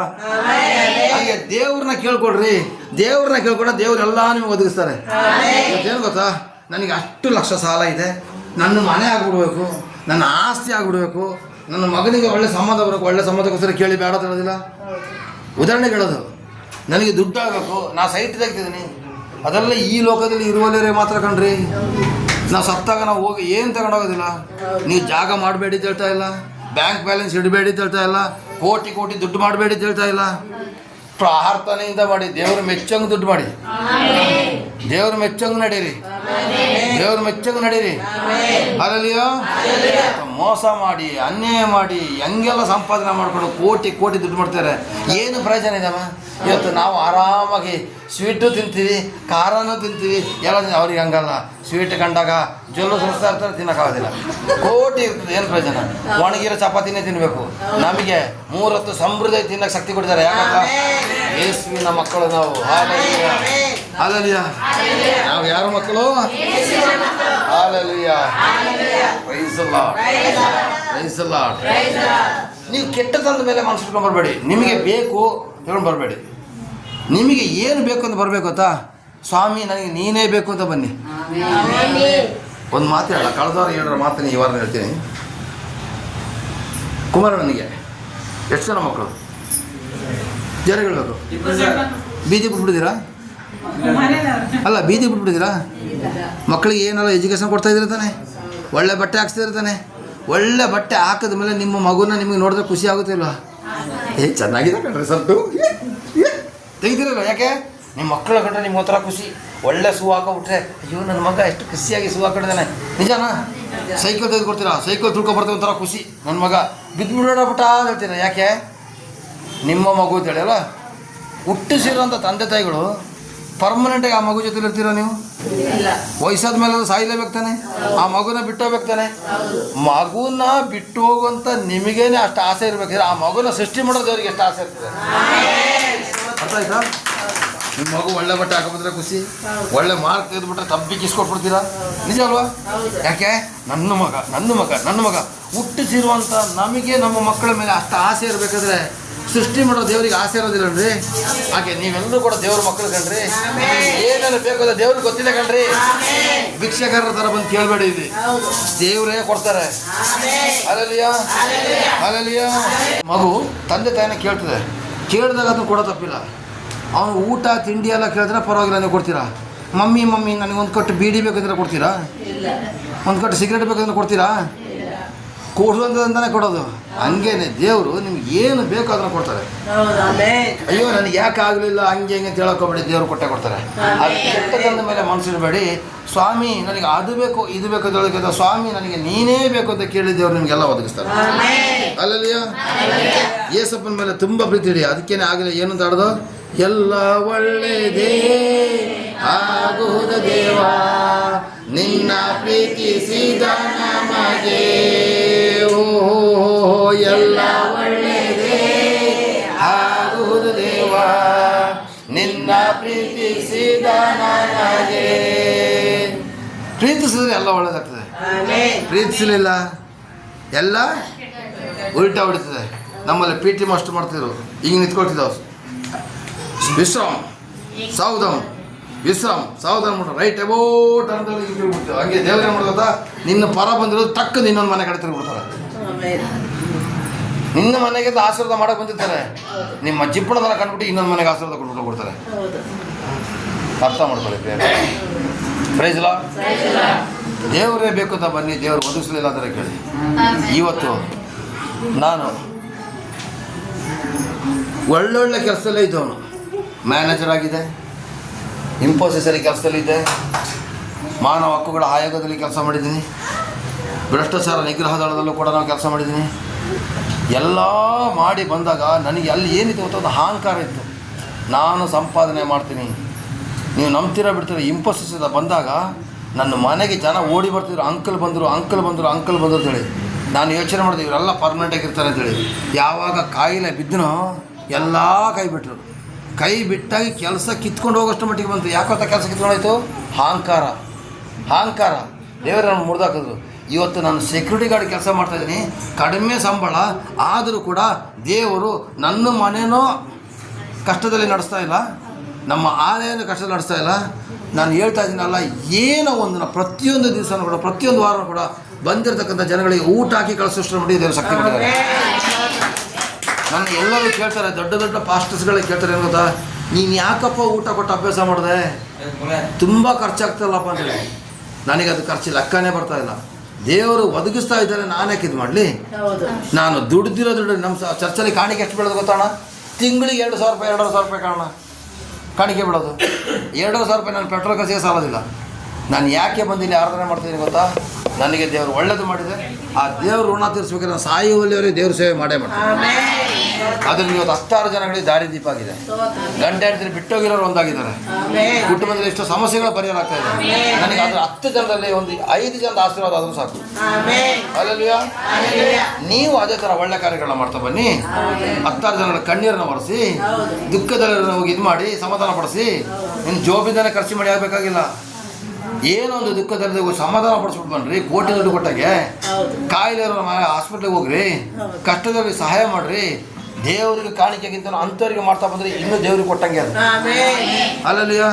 ಹಾಗೆ ದೇವ್ರನ್ನ ಕೇಳ್ಕೊಳ್ರಿ. ದೇವ್ರನ್ನ ಕೇಳ್ಕೊಂಡ್ರೆ ದೇವ್ರೆಲ್ಲ ನಿಮ್ಗೆ ಒದಗಿಸ್ತಾರೆ. ಏನು ಗೊತ್ತಾ, ನನಗೆ ಅಷ್ಟು ಲಕ್ಷ ಸಾಲ ಇದೆ, ನನ್ನ ಮನೆ ಆಗ್ಬಿಡ್ಬೇಕು, ನನ್ನ ಆಸ್ತಿ ಆಗ್ಬಿಡ್ಬೇಕು, ನನ್ನ ಮಗನಿಗೆ ಒಳ್ಳೆ ಸಂಬಂಧ ಬರಬೇಕು, ಒಳ್ಳೆ ಸಂಬಂಧಕ್ಕೋಸ್ಕರ ಕೇಳಿ ಬೇಡ ಅಂತ ಹೇಳೋದಿಲ್ಲ. ಉದಾಹರಣೆಗೆ ಹೇಳೋದು, ನನಗೆ ದುಡ್ಡು ಆಗಬೇಕು, ನಾ ಸೈಟ್ ತೆಗ್ತಿದ್ದೀನಿ, ಅದೆಲ್ಲ ಈ ಲೋಕದಲ್ಲಿ ಇರುವಲ್ಲೇ ಮಾತ್ರ ಕಣ್ರಿ. ನಾವು ಸತ್ತಾಗ ನಾವು ಹೋಗಿ ಏನು ತಗೊಂಡೋಗೋದಿಲ್ಲ. ನೀವು ಜಾಗ ಮಾಡಬೇಡಿ ಅಂತ ಹೇಳ್ತಾ ಇಲ್ಲ, ಬ್ಯಾಂಕ್ ಬ್ಯಾಲೆನ್ಸ್ ಇಡಬೇಡಿ ಅಂತ ಹೇಳ್ತಾ ಇಲ್ಲ, ಕೋಟಿ ದುಡ್ಡು ಮಾಡಬೇಡಿ ಅಂತ ಹೇಳ್ತಾ ಇಲ್ಲ. ಪ್ರಾರ್ಥನೆಯಿಂದ ಮಾಡಿ, ದೇವ್ರ ಮೆಚ್ಚಂಗೆ ದುಡ್ಡು ಮಾಡಿ, ದೇವ್ರ ಮೆಚ್ಚಂಗೆ ನಡೀರಿ, ದೇವ್ರ ಮೆಚ್ಚಂಗೆ ನಡೀರಿ. ಅಲ್ಲಲ್ಲಿಯೋ ಮೋಸ ಮಾಡಿ, ಅನ್ಯಾಯ ಮಾಡಿ, ಹೆಂಗೆಲ್ಲ ಸಂಪಾದನೆ ಮಾಡ್ಕೊಂಡು ಕೋಟಿ ದುಡ್ಡು ಮಾಡ್ತಾರೆ. ಏನು ಪ್ರಯೋಜನ ಇದಮ್ಮ? ಇವತ್ತು ನಾವು ಆರಾಮಾಗಿ ಸ್ವೀಟು ತಿಂತೀವಿ, ಖಾರನೂ ತಿಂತೀವಿ, ಎಲ್ಲ ಅವ್ರಿಗೆ ಹಂಗಲ್ಲ. ಸ್ವೀಟ್ ಕಂಡಾಗ ಜೊಲ್ಲು ಸುರಿಸ್ತಾ ಇರ್ತಾರೆ, ತಿನ್ನೋಕ್ಕಾಗೋದಿಲ್ಲ. ಕೋಟಿ ಇರ್ತದೆ, ಏನು ಪ್ರಯೋಜನ? ಒಣಗಿರೋ ಚಪಾತಿನೇ ತಿನ್ನಬೇಕು. ನಮಗೆ 3 ಹೊತ್ತು ಸಮೃದ್ಧಿ ತಿನ್ನೋಕ್ಕೆ ಶಕ್ತಿ ಕೊಡ್ತಾರೆ. ಯಾಕಂತ ಯೇಸುವಿನ ಮಕ್ಕಳು ನಾವು. ಹಾಲೆಲೂಯಾ. ನಾವು ಯಾರ ಮಕ್ಕಳು? Hallelujah. Praise the Lord, praise the Lord. ನೀವು ಕೆಟ್ಟತನದ ಮೇಲೆ ಮನಸ್ಸು ಇಟ್ಕೊಂಡು ಬರಬೇಡಿ. ನಿಮಗೆ ಬೇಕು ಹೇಳ್ಕೊಂಡು ಬರಬೇಡಿ. ನಿಮಗೆ ಏನು ಬೇಕು ಅಂತ ಬರಬೇಕು ಗೊತ್ತಾ? ಸ್ವಾಮಿ ನನಗೆ ನೀನೇ ಬೇಕು ಅಂತ ಬನ್ನಿ. ಒಂದು ಮಾತು ಹೇಳಲ್ಲ, ಕಳೆದ ವಾರ 7 ಮಾತನ್ನು ಈ ವಾರ ಹೇಳ್ತೀನಿ. ಕುಮಾರಣ್ಣನಿಗೆ ಎಷ್ಟು ಜನ ಮಕ್ಕಳು? ಯಾರು ಹೇಳಬೇಕು? ಬೀದಿ ಬಿಟ್ಬಿಟ್ಟಿದ್ದೀರಾ? ಅಲ್ಲ, ಬೀದಿ ಬಿಟ್ಬಿಟ್ಟಿದ್ದೀರಾ? ಮಕ್ಕಳಿಗೆ ಏನೆಲ್ಲ ಎಜುಕೇಷನ್ ಕೊಡ್ತಾ ಇದ್ದೀರ ತಾನೆ, ಒಳ್ಳೆ ಬಟ್ಟೆ ಹಾಕ್ಸ್ತಿದ್ರೆ ತಾನೆ. ಒಳ್ಳೆ ಬಟ್ಟೆ ಹಾಕಿದ ಮೇಲೆ ನಿಮ್ಮ ಮಗುನ ನಿಮಗೆ ನೋಡಿದ್ರೆ ಖುಷಿ ಆಗುತ್ತಿಲ್ಲ? ಚೆನ್ನಾಗಿದೆ ಕಣ್ರಿ, ಸ್ವಲ್ಪ ತೆಗಿತೀರಲ್ಲ. ಯಾಕೆ? ನಿಮ್ಮ ಮಕ್ಕಳ ಕಂಡ್ರೆ ನಿಮ್ಗೆ ಒಂಥರ ಖುಷಿ. ಒಳ್ಳೆ ಶೂ ಹಾಕೋಬಿಟ್ರೆ, ಅಯ್ಯೋ ನನ್ನ ಮಗ ಎಷ್ಟು ಖುಷಿಯಾಗಿ ಶೂ ಹಾಕೊಂಡಿದ್ದಾನೆ. ನಿಜನಾ? ಸೈಕಲ್ ತೆಗೆದುಕೊಡ್ತೀರಾ, ಸೈಕಲ್ ತುಳ್ಕೊಬರ್ತೇವೆ, ಒಂಥರ ಖುಷಿ. ನನ್ನ ಮಗ ಬಿದ್ದುಬಿಡೋಣ ಬಿಟ್ಟ ಅಂತ ಹೇಳ್ತೀರಾ. ಯಾಕೆ? ನಿಮ್ಮ ಮಗು ಅಂತ ಹೇಳಿ ಅಲ್ಲ. ಹುಟ್ಟಿಸಿರೋಂಥ ತಂದೆ ತಾಯಿಗಳು ಪರ್ಮನೆಂಟಾಗಿ ಆ ಮಗು ಜೊತೆ ಇರ್ತೀರ ನೀವು? ವಯಸ್ಸಾದ ಮೇಲೆ ಅದು ಸಾಯಲೇಬೇಕು ತಾನೆ, ಆ ಮಗುನ ಬಿಟ್ಟು ಹೋಗ್ಬೇಕು ತಾನೆ. ಮಗುನ ಬಿಟ್ಟು ಹೋಗುವಂಥ ನಿಮಗೇನೆ ಅಷ್ಟು ಆಸೆ ಇರ್ಬೇಕಿದ್ರೆ ಆ ಮಗುನ ಸೃಷ್ಟಿ ಮಾಡೋದವ್ರಿಗೆ ಎಷ್ಟು ಆಸೆ ಇರ್ತದೆ. ಅರ್ಥ ಆಯ್ತಾ? ನಿಮ್ಮ ಮಗು ಒಳ್ಳೆ ಬಟ್ಟೆ ಹಾಕೋಬಿಟ್ರೆ ಖುಷಿ, ಒಳ್ಳೆ ಮಾರ್ಕ್ ತೆಗೆದುಬಿಟ್ರೆ ತಬ್ಬಿ ಕಿಸ್ಕೊಟ್ಬಿಡ್ತೀರಾ. ನಿಜ ಅಲ್ವಾ? ಯಾಕೆ? ನನ್ನ ಮಗ ಹುಟ್ಟಿಸಿರುವಂಥ ನಮಗೆ ನಮ್ಮ ಮಕ್ಕಳ ಮೇಲೆ ಅಷ್ಟು ಆಸೆ ಇರಬೇಕಾದ್ರೆ ಸೃಷ್ಟಿ ಮಾಡೋ ದೇವರಿಗೆ ಆಸೆ ಇರೋದಿಲ್ಲನ್ರಿ. ಹಾಗೆ ನೀವೆಲ್ಲರೂ ಕೂಡ ದೇವ್ರ ಮಕ್ಕಳು ಕಣ್ರಿ. ಏನೆಲ್ಲ ಬೇಕು ಅಂತ ದೇವ್ರಿಗೆ ಗೊತ್ತಿಲ್ಲ ಕಣ್ರಿ. ಭಿಕ್ಷೆಗಾರರ ಥರ ಬಂದು ಕೇಳಬೇಡಿ, ಇಲ್ಲಿ ದೇವರೇ ಕೊಡ್ತಾರೆ. ಅಲ್ಲಲ್ಲಿಯಾ, ಅಲ್ಲಲ್ಲಿಯಾ. ಮಗು ತಂದೆ ತಾಯಿನ ಕೇಳ್ತದೆ, ಕೇಳಿದಾಗ ಅದನ್ನು ಕೊಡೋ ತಪ್ಪಿಲ್ಲ. ಅವನು ಊಟ ತಿಂಡಿ ಎಲ್ಲ ಕೇಳಿದ್ರೆ ಪರವಾಗಿಲ್ಲ, ನೀವು ಕೊಡ್ತೀರಾ? ಮಮ್ಮಿ ನನಗೆ ಒಂದು ಕಟ್ಟು ಬೀಡಿ ಬೇಕಂದ್ರೆ ಕೊಡ್ತೀರಾ? ಒಂದು ಕಟ್ಟು ಸಿಗರೇಟ್ ಬೇಕಂದ್ರೆ ಕೊಡ್ತೀರಾ? ಕೊಡುವಂಥದ್ದಂತಾನೆ ಕೊಡೋದು. ಹಂಗೇನೆ ದೇವರು ನಿಮ್ಗೆ ಏನು ಬೇಕೋ ಅದನ್ನು ಕೊಡ್ತಾರೆ. ಅಯ್ಯೋ ನನಗೆ ಯಾಕೆ ಆಗಲಿಲ್ಲ ಹಂಗೆ ಅಂತ ಹೇಳೋಕೋಬೇಡಿ, ದೇವರು ಕೊಟ್ಟೆ ಕೊಡ್ತಾರೆ. ಅದು ಕೆಟ್ಟದನ್ನ ಮೇಲೆ ಮನಸ್ಸಿಡಬೇಡಿ. ಸ್ವಾಮಿ ನನಗೆ ಅದು ಬೇಕು ಇದು ಬೇಕು ಅಂತ ಹೇಳೋಕ್ಕಿಂತ ಸ್ವಾಮಿ ನನಗೆ ನೀನೇ ಬೇಕು ಅಂತ ಕೇಳಿ ದೇವರು ನಿಮಗೆಲ್ಲ ಒದಗಿಸ್ತಾರೆ. ಅಲ್ಲಲ್ಲಿಯೋ ಯೇಸಪ್ಪನ ಮೇಲೆ ತುಂಬ ಪ್ರೀತಿ ಇಡಿ. ಅದಕ್ಕೇನೆ ಆಗಿಲ್ಲ ಏನು ಅಂತ ಆಡೋದು, ಎಲ್ಲ ಒಳ್ಳೆಯದೇ ಆಗುವುದ ದೇವ ನಿನ್ನ ಪ್ರೀತಿಸಿದ ನಮಗೆ. ಓ ಎಲ್ಲ ಒಳ್ಳೆಯದೇ ಆಗುವುದು ದೇವ ನಿನ್ನ ಪ್ರೀತಿಸಿದ ನನಗೆ. ಪ್ರೀತಿಸಿದ್ರೆ ಎಲ್ಲ ಒಳ್ಳೇದಾಗ್ತದೆ. ಪ್ರೀತಿಸಲಿಲ್ಲ ಎಲ್ಲ ಉಲ್ಟಾ ಹೊಡಿತದೆ. ನಮ್ಮಲ್ಲಿ PT ಮಾಸ್ಟರ್ ಮಾಡ್ತಿದ್ರು, ಈಗ ನಿಂತ್ಕೊಳ್ತಿದ್ದಾವೆ. ವಿಶ್ರಾಮ್ ಸೌದಂ ವಿಶ್ರಾಮ, ಸಾವಧಾನ ಮಾಡು. ರೈಟ್ ಅಬೌಟ್ ಅಂತೇಳಿ ತಿರುಗ್ಬಿಡ್ತೀವಿ. ಹಂಗೆ ದೇವ್ರೇನು ಮಾಡ್ಬೋದಾ, ನಿನ್ನ ಪರ ಬಂದಿರೋದು ಟಕ್ ಇನ್ನೊಂದು ಮನೆ ಕಡೆ ತಿರುಗ್ಬಿಡ್ತಾರೆ. ನಿನ್ನ ಮನೆಗೆ ಆಶೀರ್ವಾದ ಮಾಡಕ್ಕೆ ಬಂದಿರ್ತಾರೆ, ನಿಮ್ಮ ಜಿಪ್ಪಣದನ್ನ ಕಂಡುಬಿಟ್ಟು ಇನ್ನೊಂದು ಮನೆಗೆ ಆಶೀರ್ವಾದ ಕೊಟ್ಬಿಟ್ಟು ಕೊಡ್ತಾರೆ. ಅರ್ಥ ಮಾಡ್ಕೊಳ್ಳಿ ಪ್ರೈಸ್ ಲಾರ್ಡ್. ದೇವರೇ ಬೇಕು ಅಂತ ಬನ್ನಿ, ದೇವರು ಒದಗಿಸಲಿಲ್ಲ ಅಂದರೆ ಕೇಳಿ. ಇವತ್ತು ನಾನು ಒಳ್ಳೊಳ್ಳೆ ಕೆಲಸದಲ್ಲೇ ಇದ್ದವನು, ಮ್ಯಾನೇಜರ್ ಆಗಿದೆ, ಇಂಫೋಸಿಸಲ್ಲಿ ಕೆಲಸದಲ್ಲಿದ್ದೆ, ಮಾನವ ಹಕ್ಕುಗಳ ಆಯೋಗದಲ್ಲಿ ಕೆಲಸ ಮಾಡಿದ್ದೀನಿ, ಭ್ರಷ್ಟಾಚಾರ ನಿಗ್ರಹ ದಳದಲ್ಲೂ ಕೂಡ ನಾನು ಕೆಲಸ ಮಾಡಿದ್ದೀನಿ. ಎಲ್ಲ ಮಾಡಿ ಬಂದಾಗ ನನಗೆ ಅಲ್ಲಿ ಏನಿತ್ತು ಅಂತ ಒಂದು ಅಹಂಕಾರ ಇತ್ತು. ನಾನು ಸಂಪಾದನೆ ಮಾಡ್ತೀನಿ, ನೀವು ನಂಬ್ತೀರ ಬಿಡ್ತೀರ. ಇಂಫೋಸಿಸಿಂದ ಬಂದಾಗ ನನ್ನ ಮನೆಗೆ ಜನ ಓಡಿ ಬರ್ತಿದ್ರು, ಅಂಕಲ್ ಬಂದರು ಅಂತೇಳಿ. ನಾನು ಯೋಚನೆ ಮಾಡಿದೆ ಇವರೆಲ್ಲ ಪರ್ಮನೆಂಟಾಗಿರ್ತಾರೆ ಅಂತೇಳಿ. ಯಾವಾಗ ಕಾಯಿಲೆ ಬಿದ್ದನೋ ಎಲ್ಲ ಕೈ ಬಿಟ್ಟರು. ಕೈ ಬಿಟ್ಟಾಗಿ ಕೆಲಸ ಕಿತ್ಕೊಂಡು ಹೋಗೋಷ್ಟು ಮಟ್ಟಿಗೆ ಬಂತು. ಯಾಕೊತ್ತ ಕೆಲಸ ಕಿತ್ಕೊಂಡೋಯ್ತು? ಅಹಂಕಾರ. ದೇವರನ್ನು ಮುರಿದಾಕಿದ್ರು. ಇವತ್ತು ನಾನು ಸೆಕ್ಯೂರಿಟಿ ಗಾರ್ಡ್ ಕೆಲಸ ಮಾಡ್ತಾಯಿದ್ದೀನಿ, ಕಡಿಮೆ ಸಂಬಳ ಆದರೂ ಕೂಡ ದೇವರು ನನ್ನ ಮನೇನೋ ಕಷ್ಟದಲ್ಲಿ ನಡೆಸ್ತಾ ಇಲ್ಲ, ನಮ್ಮ ಆಲಯನ ಕಷ್ಟದಲ್ಲಿ ನಡೆಸ್ತಾ ಇಲ್ಲ. ನಾನು ಹೇಳ್ತಾ ಇದ್ದೀನಲ್ಲ, ಏನೋ ಒಂದು ಪ್ರತಿಯೊಂದು ದಿವಸನೂ ಕೂಡ, ಪ್ರತಿಯೊಂದು ವಾರನೂ ಕೂಡ ಬಂದಿರತಕ್ಕಂಥ ಜನಗಳಿಗೆ ಊಟ ಹಾಕಿ ಕಳಿಸೋಷ್ಟು ಮಟ್ಟಿಗೆ ದೇವರು ಶಕ್ತಿ ಕೊಟ್ಟಿದ್ದಾರೆ. ನನ್ನ ಎಲ್ಲರೂ ಕೇಳ್ತಾರೆ, ದೊಡ್ಡ ದೊಡ್ಡ ಪಾಸ್ಟರ್ಸ್ಗಳಿಗೆ ಕೇಳ್ತಾರೆ, ಏನು ಗೊತ್ತಾ, ನೀನು ಯಾಕಪ್ಪ ಊಟ ಕೊಟ್ಟು ಅಭ್ಯಾಸ ಮಾಡಿದೆ, ತುಂಬ ಖರ್ಚಾಗ್ತಲ್ಲಪ್ಪ ಅಂತೇಳಿ. ನನಗೆ ಅದು ಖರ್ಚು ಲೆಕ್ಕನೇ ಬರ್ತಾ ಇಲ್ಲ. ದೇವರು ಒದಗಿಸ್ತಾ ಇದ್ದಾರೆ, ನಾನು ಯಾಕೆ ಇದು ಮಾಡಲಿ? ನಾನು ದುಡ್ದಿರೋ ದುಡ್ಡು ನಮ್ಮ ಚರ್ಚಲ್ಲಿ ಕಾಣಿಕೆ ಎಷ್ಟು ಬೀಳೋದು ಗೊತ್ತೋಣ? ತಿಂಗಳಿಗೆ 2,000 ರೂಪಾಯಿ ಕಾರಣ ಕಾಣಿಕೆ ಬಿಡೋದು. 2,000 ರೂಪಾಯಿ ನಾನು ಪೆಟ್ರೋಲ್ ಖರ್ಚಿಗೆ ಸಾಲೋದಿಲ್ಲ. ನಾನು ಯಾಕೆ ಬಂದಿಲ್ಲಿ ಆರಾಧನೆ ಮಾಡ್ತಿದ್ದೀನಿ ಗೊತ್ತಾ? ನನಗೆ ದೇವರು ಒಳ್ಳೇದು ಮಾಡಿದೆ, ಆ ದೇವರು ಋಣ ತೀರಿಸ್ಬೇಕಾದ್ರೆ ನಾನು ಸಾಯುವಲ್ಲಿಯವರೇ ದೇವ್ರ ಸೇವೆ ಮಾಡೇ ಮಾಡ್ತೀನಿ. ಅದ್ರಲ್ಲಿ ಇವತ್ತು 10 ಜನಗಳಿಗೆ ದಾರಿ ದೀಪ ಆಗಿದೆ. ಗಂಟೆ ಹೆಂಡತಿ ಬಿಟ್ಟೋಗಿರೋರು ಒಂದಾಗಿದ್ದಾರೆ. ಕುಟುಂಬದಲ್ಲಿ ಎಷ್ಟೋ ಸಮಸ್ಯೆಗಳು ಪರಿಹಾರ ಆಗ್ತಾ ಇದೆ. ನನಗೆ ಅದ್ರ 10 ಜನದಲ್ಲಿ ಒಂದು 5 ಜನದ ಆಶೀರ್ವಾದ ಆದರೂ ಸಾಕು. ಅಲ್ಲಲ್ವಾ? ನೀವು ಅದೇ ಥರ ಒಳ್ಳೆ ಕಾರ್ಯಗಳನ್ನ ಮಾಡ್ತಾ ಬನ್ನಿ. 10 ಜನಗಳ ಕಣ್ಣೀರನ್ನ ಒರೆಸಿ, ದುಃಖದಲ್ಲಿ ಹೋಗಿ ಇದು ಮಾಡಿ ಸಮಾಧಾನ ಪಡಿಸಿ. ಇನ್ನು ಜೋಬಿಂದನೇ ಖರ್ಚು ಮಾಡಿ ಆಗಬೇಕಾಗಿಲ್ಲ. ಏನೊಂದು ದುಃಖದಲ್ಲಿ ಸಮಾಧಾನ ಪಡಿಸ್ಬಿಟ್ಟು ಬನ್ನಿರಿ. ಕೋಟಿ ದುಡ್ಡು ಕೊಟ್ಟಾಗೆ ಕಾಯಿಲೆ ಇರೋ ಹಾಸ್ಪಿಟ್ಲಿಗೆ ಹೋಗ್ರಿ, ಕಷ್ಟದಲ್ಲಿ ಸಹಾಯ ಮಾಡಿರಿ. ದೇವರಿಗೆ ಕಾಣಿಕೆಗಿಂತ ಅಂಥವ್ರಿಗೆ ಮಾಡ್ತಾ ಬಂದರೆ ಇನ್ನೂ ದೇವ್ರಿಗೆ ಕೊಟ್ಟಂಗೆ ಅದು. ಅಲ್ಲಲ್ಲಿಯ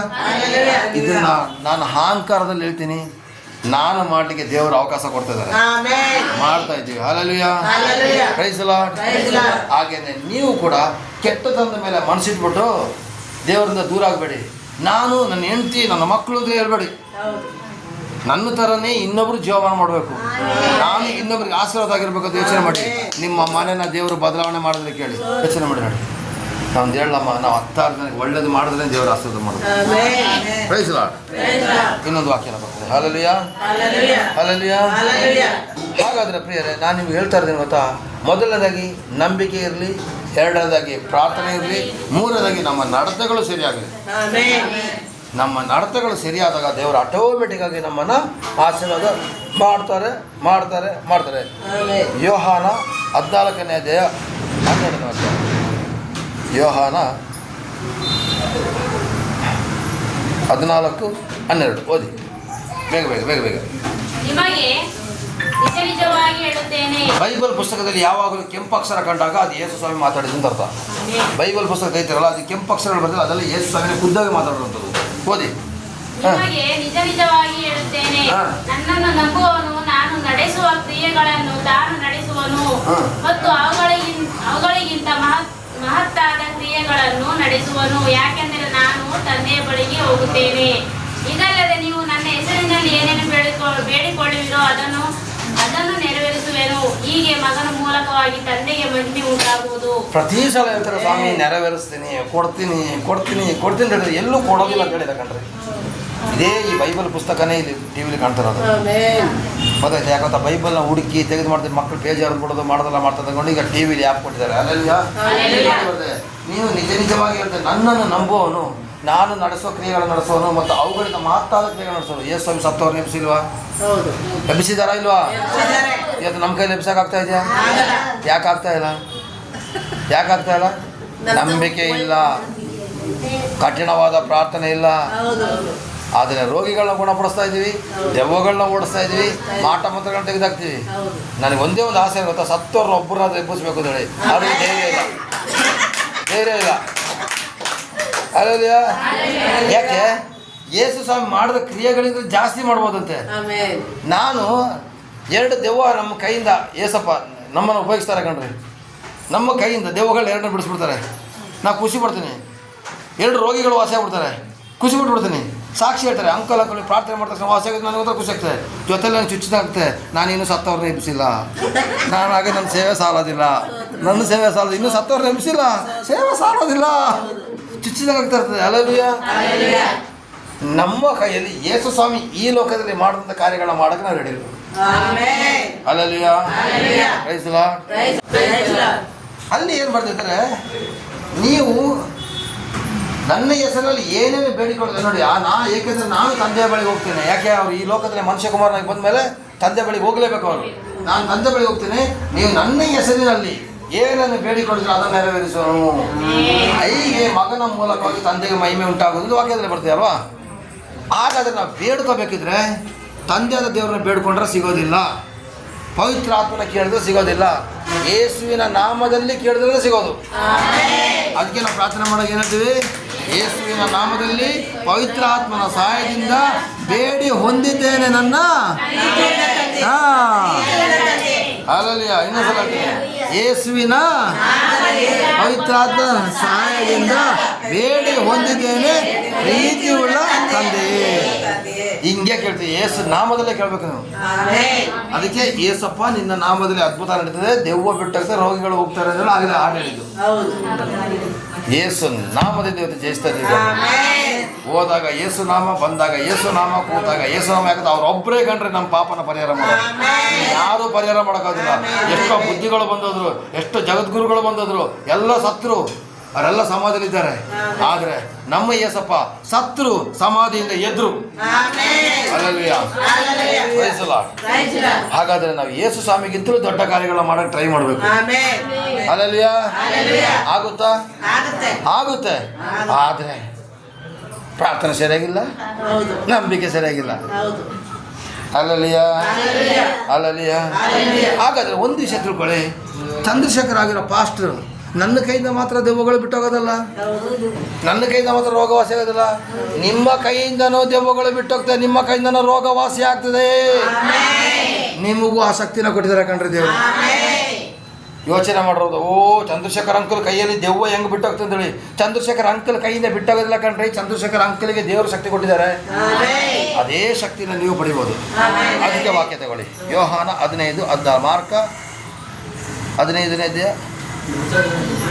ಇದನ್ನ ನಾನು ಅಹಂಕಾರದಲ್ಲಿ ಹೇಳ್ತೀನಿ, ನಾನು ಮಾಡಲಿಕ್ಕೆ ದೇವರು ಅವಕಾಶ ಕೊಡ್ತಾ ಇದ್ದಾರೆ, ಮಾಡ್ತಾ ಇದ್ದೀವಿ. ಅಲ್ಲಲ್ಲಿಯ ಪ್ರೈಸ್ ಲಾರ್ಡ್. ಹಾಗೇನೆ ನೀವು ಕೂಡ ಕೆಟ್ಟತನದ ಮೇಲೆ ಮನಸ್ಸಿಟ್ಬಿಟ್ಟು ದೇವರಿಂದ ದೂರ ಆಗಬೇಡಿ. ನಾನು ನನ್ನ ಹೆಂಡತಿ ನನ್ನ ಮಕ್ಕಳು ಅಂತ ಹೇಳ್ಬೇಡಿ. ನನ್ನ ಥರನೇ ಇನ್ನೊಬ್ರು ಜೀವಮಾನ ಮಾಡಬೇಕು, ನಾನು ಇನ್ನೊಬ್ರಿಗೆ ಆಶೀರ್ವಾದ ಆಗಿರ್ಬೇಕು ಅಂತ ಯೋಚನೆ ಮಾಡಿ. ನಿಮ್ಮ ಮನೆನ ದೇವರು ಬದಲಾವಣೆ ಮಾಡಿದ್ರೆ ಕೇಳಿ, ಯೋಚನೆ ಮಾಡಿ ನೋಡಿ. ನಾವು ಹೇಳಮ್ಮ, ನಾವು 10 ಜನಕ್ಕೆ ಒಳ್ಳೇದು ಮಾಡಿದ್ರೆ ದೇವರು ಆಶೀರ್ವಾದ ಮಾಡೋದು. Praise Lord. ಇನ್ನೊಂದು ವಾಕ್ಯನ ಬರ್ತದೆ. ಹಲ್ಲೆಲೂಯಾ. ಹಾಗಾದರೆ ಪ್ರಿಯರೇ, ನಾನು ನಿಮ್ಗೆ ಹೇಳ್ತಾ ಇದ್ದೀನಿ ಗೊತ್ತಾ, ಮೊದಲನೇದಾಗಿ ನಂಬಿಕೆ ಇರಲಿ, ಎರಡನೇದಾಗಿ ಪ್ರಾರ್ಥನೆ ಇರಲಿ, ಮೂರನೇದಾಗಿ ನಮ್ಮ ನಡತೆಗಳು ಸರಿಯಾಗಲಿ. ನಮ್ಮ ನಡತೆಗಳು ಸರಿಯಾದಾಗ ದೇವರು ಆಟೋಮೆಟಿಕ್ಕಾಗಿ ನಮ್ಮನ್ನು ಆಶೀರ್ವಾದ ಮಾಡ್ತಾರೆ. ಯೋಹಾನ 14ನೇ ಅಧ್ಯಾಯ 12ನೇ ವಾಕ್ಯ. ಯೋಹಾನ 14:12 ಓದಿ ಬೇಗ. ನಿಮಗೆ ನಿಜ ನಿಜವಾಗಿ ಹೇಳುತ್ತೇನೆ. ಬೈಬಲ್ ಪುಸ್ತಕದಲ್ಲಿ ಯಾವಾಗಲೂ ಕೆಂಪು ಅಕ್ಷರ ಕಂಡಾಗ ಅದು ಯೇಸು ಸ್ವಾಮಿ ಮಾತಾಡಿದಂತ ಅರ್ಥ. ಬೈಬಲ್ ಪುಸ್ತಕ ಐತಿರಲ್ಲ, ಅದು ಕೆಂಪು ಅಕ್ಷರಗಳು ಬರ್ತದೆ, ಅದೆಲ್ಲ ಯೇಸು ಸ್ವಾಮಿನ ಖುದ್ದಾಗಿ ಮಾತಾಡುವಂಥದ್ದು. ಓದಿ. ನಿಮಗೆ ನಿಜ ನಿಜವಾಗಿ ಹೇಳುತ್ತೇನೆ, ನನ್ನನ್ನು ನಂಬುವವನು ನಾನು ನಡೆಸುವ ಕ್ರಿಯೆಗಳನ್ನು ತಾನು ನಡೆಸುವನು, ಮತ್ತು ಅವುಗಳಿಗಿಂತ ಮಹತ್ತಾದ ಕ್ರಿಯೆಗಳನ್ನು ನಡೆಸುವನು. ಯಾಕೆಂದರೆ ನಾನು ತಂದೆಯ ಬಳಿಗೆ ಹೋಗುತ್ತೇನೆ. ಇದಲ್ಲದೆ ನೀವು ನನ್ನ ಹೆಸರಿನಲ್ಲಿ ಏನೇನು ಬೇಡಿಕೊಳ್ಳುವಿರೋ ಅದನ್ನು ನೆರವೇರಿಸುವೆನು. ಹೀಗೆ ಮಗನ ಮೂಲಕವಾಗಿ ತಂದೆಗೆ ಮಹಿಮೆ ಉಂಟಾಗುವುದು. ಪ್ರತಿ ಸಲ ಹೇಳ್ತಾರೆ, ಸ್ವಾಮಿ ನೆರವೇರಿಸ್ತೀನಿ, ಕೊಡ್ತೀನಿ ಹೇಳಿದ್ರೆ ಎಲ್ಲೂ ಕೊಡೋದಿಲ್ಲ ಅಂತ ಹೇಳಿದ ಕಣ್ರಿ. ಇದೇ ಈ ಬೈಬಲ್ ಪುಸ್ತಕನೇ ಇಲ್ಲಿ ಟಿವಿಲಿ ಕಾಣ್ತಿರೋದು. ಗೊತ್ತಾಯ್ತು? ಯಾಕಂತ ಬೈಬಲ್ನ ಹುಡುಕಿ ತೆಗೆದು ಮಾಡ್ತೀವಿ, ಮಕ್ಕಳು ಪೇಜ್ ಹರಿದು ಬಿಡೋದು ಮಾಡೋದೆಲ್ಲ ಮಾಡ್ತಾ ತಗೊಂಡು ಈಗ ಟಿವಿಲಿ ಆ್ಯಪ್ ಕೊಟ್ಟಿದ್ದಾರೆ. ಅಲ್ಲೆಲ್ಲ ನೀವು ನಿಜವಾಗಿ ಹೇಳ್ತಾರೆ, ನನ್ನನ್ನು ನಂಬುವವನು ನಾನು ನಡೆಸೋ ಕ್ರಿಯೆಗಳನ್ನು ನಡೆಸೋನು ಮತ್ತು ಅವುಗಳಿಂದ ಮಹತ್ತಾದ ಕ್ರಿಯೆಗಳು ನಡೆಸೋನು. ಯೇಸು ಸ್ವಾಮಿ ಸತ್ತವ್ರು ಎಬ್ಸಿಲ್ವಾ? ಎಬ್ಬಿಸಿದಾರ ಇಲ್ವಾ? ಇವತ್ತು ನಮ್ಮ ಕೈಲಿ ಎಬ್ಸಕ್ಕಾಗ್ತಾ ಇದೆಯಾ? ಯಾಕೆ ಆಗ್ತಾ ಇಲ್ಲ? ನಂಬಿಕೆ ಇಲ್ಲ, ಕಠಿಣವಾದ ಪ್ರಾರ್ಥನೆ ಇಲ್ಲ. ಆದರೆ ರೋಗಿಗಳನ್ನ ಗುಣಪಡಿಸ್ತಾ ಇದ್ದೀವಿ, ದೆವ್ವಗಳನ್ನ ಓಡಿಸ್ತಾ ಇದ್ದೀವಿ, ಮಾಟ ಮಂತ್ರಗಳನ್ನ ತೆಗೆದಾಕ್ತೀವಿ. ನನಗೆ ಒಂದೇ ಒಂದು ಆಸೆ ಗೊತ್ತಾ, ಸತ್ತವ್ರನ್ನ ಒಬ್ಬರನ್ನಾದ್ರೂ ಎಬ್ಬಿಸ್ಬೇಕು ಅಂತ ಹೇಳಿ. ಆದರೆ ಧೈರ್ಯ ಇಲ್ಲ. ಅಲ್ಲಲ್ಯ? ಯಾಕೆ ಯೇಸು ಸ್ವಾಮಿ ಮಾಡಿದ ಕ್ರಿಯೆಗಳಿಂದ ಜಾಸ್ತಿ ಮಾಡ್ಬೋದಂತೆ. ನಾನು 2 ದೆವ್ವ ನಮ್ಮ ಕೈಯಿಂದ ಏಸಪ್ಪ ನಮ್ಮನ್ನು ಉಪಯೋಗಿಸ್ತಾರೆ ಕಣ್ರಿ. ನಮ್ಮ ಕೈಯಿಂದ ದೆವ್ವಗಳು 2 ಬಿಡಿಸ್ಬಿಡ್ತಾರೆ. ನಾನು ಖುಷಿ ಪಡ್ತೀನಿ. 2 ರೋಗಿಗಳು ವಾಸಿ ಆಗ್ಬಿಡ್ತಾರೆ, ಖುಷಿ ಪಟ್ಬಿಡ್ತೀನಿ. ಸಾಕ್ಷಿ ಹೇಳ್ತಾರೆ, ಅಂಕಲ್ ಪ್ರಾರ್ಥನೆ ಮಾಡ್ತಾರೆ ವಾಸಿ ಆಗುತ್ತೆ, ನನಗೆ ಖುಷಿ ಆಗ್ತದೆ. ಜೊತೆಲಿ ನನಗೆ ಚುಚ್ಚಿದಾಗುತ್ತೆ, ನಾನಿನ್ನೂ ಸತ್ತವ್ರನ್ನ ಎಬ್ಬಿಸಿಲ್ಲ, ನಾನು ಹಾಗೆ ನನ್ನ ಸೇವೆ ಸಾಲೋದಿಲ್ಲ, ನನ್ನ ಸೇವೆ ಸಾಲೋದು, ಇನ್ನೂ ಸತ್ತವ್ರನ್ನ ಎಬ್ಬಿಸಿಲ್ಲ, ಸೇವೆ ಸಾಲೋದಿಲ್ಲ, ಚುಚ್ಚಿದಾಗ್ತಾ ಇರ್ತದೆ. ಹಲ್ಲೆಲೂಯಾ. ನಮ್ಮ ಕೈಯಲ್ಲಿ ಯೇಸು ಸ್ವಾಮಿ ಈ ಲೋಕದಲ್ಲಿ ಮಾಡಿದಂಥ ಕಾರ್ಯಗಳನ್ನ ಮಾಡೋಕ್ಕೆ ನಾವು ರೆಡಿ ಇರ್ಬೇಕು. ಹಲ್ಲೆಲೂಯಾ. Praise the Lord. ಅಲ್ಲಿ ಏನು ಬರ್ತಿದ್ದಾರೆ, ನೀವು ನನ್ನ ಹೆಸರಲ್ಲಿ ಏನೇನು ಬೇಡಿಕೊಳ್ಳೋದು ನೋಡಿ. ಏಕೆಂದರೆ ನಾನು ತಂದೆಯ ಬಳಿಗೆ ಹೋಗ್ತೇನೆ. ಯಾಕೆ ಅವ್ರು ಈ ಲೋಕದಲ್ಲಿ ಮನುಷ್ಯ ಕುಮಾರನಾಗಿ ಬಂದ ಮೇಲೆ ತಂದೆ ಬಳಿಗೆ ಹೋಗಲೇಬೇಕು. ಅವರು ನಾನು ತಂದೆ ಬಳಿಗೆ ಹೋಗ್ತೇನೆ, ನೀವು ನನ್ನ ಹೆಸರಿನಲ್ಲಿ ಏನನ್ನು ಬೇಡಿಕೊಳ್ಳಿದ್ರೆ ಅದನ್ನು ನೆರವೇರಿಸೋನು. ಹೀಗೆ ಮಗನ ಮೂಲಕವಾಗಿ ತಂದೆಗೆ ಮಹಿಮೆ ಉಂಟಾಗೋದು ವಾಕ್ಯದಲ್ಲಿ ಬರ್ತದೆ ಅಲ್ವಾ. ಹಾಗಾದರೆ ನಾವು ಬೇಡ್ಕೋಬೇಕಿದ್ರೆ ತಂದೆಯಾದ ದೇವರನ್ನ ಬೇಡ್ಕೊಂಡ್ರೆ ಸಿಗೋದಿಲ್ಲ, ಪವಿತ್ರ ಆತ್ಮನ ಕೇಳಿದ್ರೆ ಸಿಗೋದಿಲ್ಲ, ಯೇಸುವಿನ ನಾಮದಲ್ಲಿ ಕೇಳಿದ್ರೆ ಸಿಗೋದು. ಅದಕ್ಕೆ ನಾವು ಪ್ರಾರ್ಥನೆ ಮಾಡೋಕೆ ಏನಂತೀವಿ, ಯೇಸುವಿನ ನಾಮದಲ್ಲಿ ಪವಿತ್ರ ಆತ್ಮನ ಸಹಾಯದಿಂದ ಬೇಡಿ ಹೊಂದಿದ್ದೇನೆ ನನ್ನ. ಹಲ್ಲೆಲೂಯಾ. ಇನ್ನೊಂದ್ಸಲ ಯೇಸುವಿನ ಪವಿತ್ರ ಆತ್ಮನ ಸಹಾಯದಿಂದ ಬೇಡಿ ಹೊಂದಿದ್ದೇನೆ ಪ್ರೀತಿಯುಳ್ಳ ತಂದೆಯೇ. ಹಿಂಗೆ ಕೇಳ್ತೀವಿ, ಯೇಸು ನಾಮದಲ್ಲೇ ಕೇಳ್ಬೇಕು ನಾವು. ಅದಕ್ಕೆ ಯೇಸಪ್ಪ ನಿನ್ನ ನಾಮದಲ್ಲಿ ಅದ್ಭುತ ನಡೀತದೆ, ದೆವ್ವ ಬಿಟ್ಟಾಗ್ತದೆ, ರೋಗಿಗಳು ಹೋಗ್ತಾರೆ ಅಂತ ಆಗಲೇ ಹಾಡು ಹೇಳಿದ್ದು. ಯೇಸು ನಾಮದಿಂದ ಇವತ್ತು ಜಯಿಸ್ತಾ ಇದ್ದೀವಿ. ಹೋದಾಗ ಯೇಸು ನಾಮ, ಬಂದಾಗ ಯೇಸು ನಾಮ, ಕೂತಾಗ ಯೇಸು ನಾಮ. ಯಾಕಂದ್ರೆ ಅವ್ರೊಬ್ಬರೇ ಕಂಡ್ರೆ ನಮ್ಮ ಪಾಪನ ಪರಿಹಾರ ಮಾಡೋದು, ಯಾರೂ ಪರಿಹಾರ ಮಾಡೋಕ್ಕಾಗಿಲ್ಲ. ಎಷ್ಟೋ ಬುದ್ಧಿಗಳು ಬಂದೋದ್ರು, ಎಷ್ಟೋ ಜಗದ್ಗುರುಗಳು ಬಂದೋದ್ರು, ಎಲ್ಲ ಸತ್ರು, ಅವರೆಲ್ಲ ಸಮಾಧಿಯಲ್ಲಿದ್ದಾರೆ. ಆದರೆ ನಮ್ಮ ಯೇಸಪ್ಪ ಸತ್ರು, ಸಮಾಧಿಯಿಂದ ಎದ್ರು. ಹಲ್ಲೆಲೂಯಾ. Praise the Lord. ಹಾಗಾದರೆ ನಾವು ಯೇಸು ಸ್ವಾಮಿಗಿಂತಲೂ ದೊಡ್ಡ ಕಾರ್ಯಗಳನ್ನ ಮಾಡೋಕ್ಕೆ ಟ್ರೈ ಮಾಡಬೇಕು. ಹಲ್ಲೆಲೂಯಾ. ಆಗುತ್ತಾ? ಆಗುತ್ತೆ. ಆದರೆ ಪ್ರಾರ್ಥನೆ ಸರಿಯಾಗಿಲ್ಲ, ನಂಬಿಕೆ ಸರಿಯಾಗಿಲ್ಲ. ಹಲ್ಲೆಲೂಯಾ. ಹಲ್ಲೆಲೂಯಾ. ಹಾಗಾದರೆ ಒಂದು ವಿಷಯ ತಿಳ್ಕೊಳ್ಳಿ, ಚಂದ್ರಶೇಖರ್ ಆಗಿರೋ ಪಾಸ್ಟರ್ ನನ್ನ ಕೈಯಿಂದ ಮಾತ್ರ ದೆವ್ವಗಳು ಬಿಟ್ಟೋಗೋದಲ್ಲ, ನನ್ನ ಕೈಯಿಂದ ಮಾತ್ರ ರೋಗವಾಸಿ ಆಗೋದಿಲ್ಲ, ನಿಮ್ಮ ಕೈಯಿಂದನೂ ದೆವ್ವಗಳು ಬಿಟ್ಟೋಗ್ತದೆ, ನಿಮ್ಮ ಕೈಯಿಂದನೂ ರೋಗವಾಸಿ ಆಗ್ತದೆ. ನಿಮಗೂ ಆ ಶಕ್ತಿನ ಕೊಟ್ಟಿದ್ದಾರೆ ಕಣ್ರಿ ದೇವರು. ಯೋಚನೆ ಮಾಡಿರೋದು, ಚಂದ್ರಶೇಖರ್ ಅಂಕಲ್ ಕೈಯಲ್ಲಿ ದೆವ್ವ ಹೆಂಗೆ ಬಿಟ್ಟೋಗ್ತದೆ ಹೇಳಿ. ಚಂದ್ರಶೇಖರ್ ಅಂಕಲ್ ಕೈಯಿಂದ ಬಿಟ್ಟೋಗೋದಿಲ್ಲ ಕಣ್ರಿ. ಚಂದ್ರಶೇಖರ್ ಅಂಕಲ್ಗೆ ದೇವರು ಶಕ್ತಿ ಕೊಟ್ಟಿದ್ದಾರೆ. ಅದೇ ಶಕ್ತಿನ ನೀವು ಪಡಿಬೋದು. ಅದಕ್ಕೆ ವಾಕ್ಯ ತಗೊಳ್ಳಿ, ಯೋಹಾನ 15:16, ಮಾರ್ಕ 15ನೇ ಅಧ್ಯಾಯ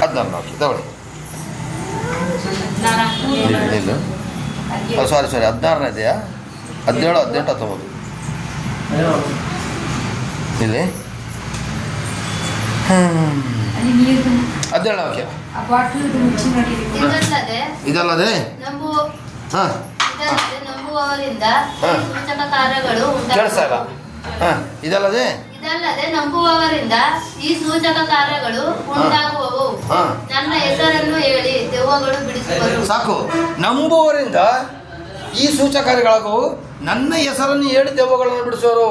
14 ತಗೊಳ್ಳಿ. ಇಲ್ಲ ಸಾರಿ 16ನೇ ಅಧ್ಯಾಯ 17, 18, 19 ಇಲ್ಲಿ 17ನೇ ವಾಕ್ಯ. ಇದಲ್ಲದೆ ಕೇಳಿಸ್ತಾ ಇಲ್ಲ. ಇದಲ್ಲದೆ ನಂಬುವವರಿಂದ ಈ ಸೂಚಕ ಕಾರ್ಯಗಳು ಉಂಟಾಗುವವು, ನನ್ನ ಹೆಸರನ್ನು ಹೇಳಿ ದೆವ್ವಗಳು ಬಿಡಿಸುವರು. ಸಾಕು. ನಂಬುವವರಿಂದ ಈ ಸೂಚಕ ಕಾರ್ಯಗಳಾಗುವು, ನನ್ನ ಹೆಸರನ್ನು ಹೇಳಿ ದೆವ್ವಗಳನ್ನು ಬಿಡಿಸೋರು.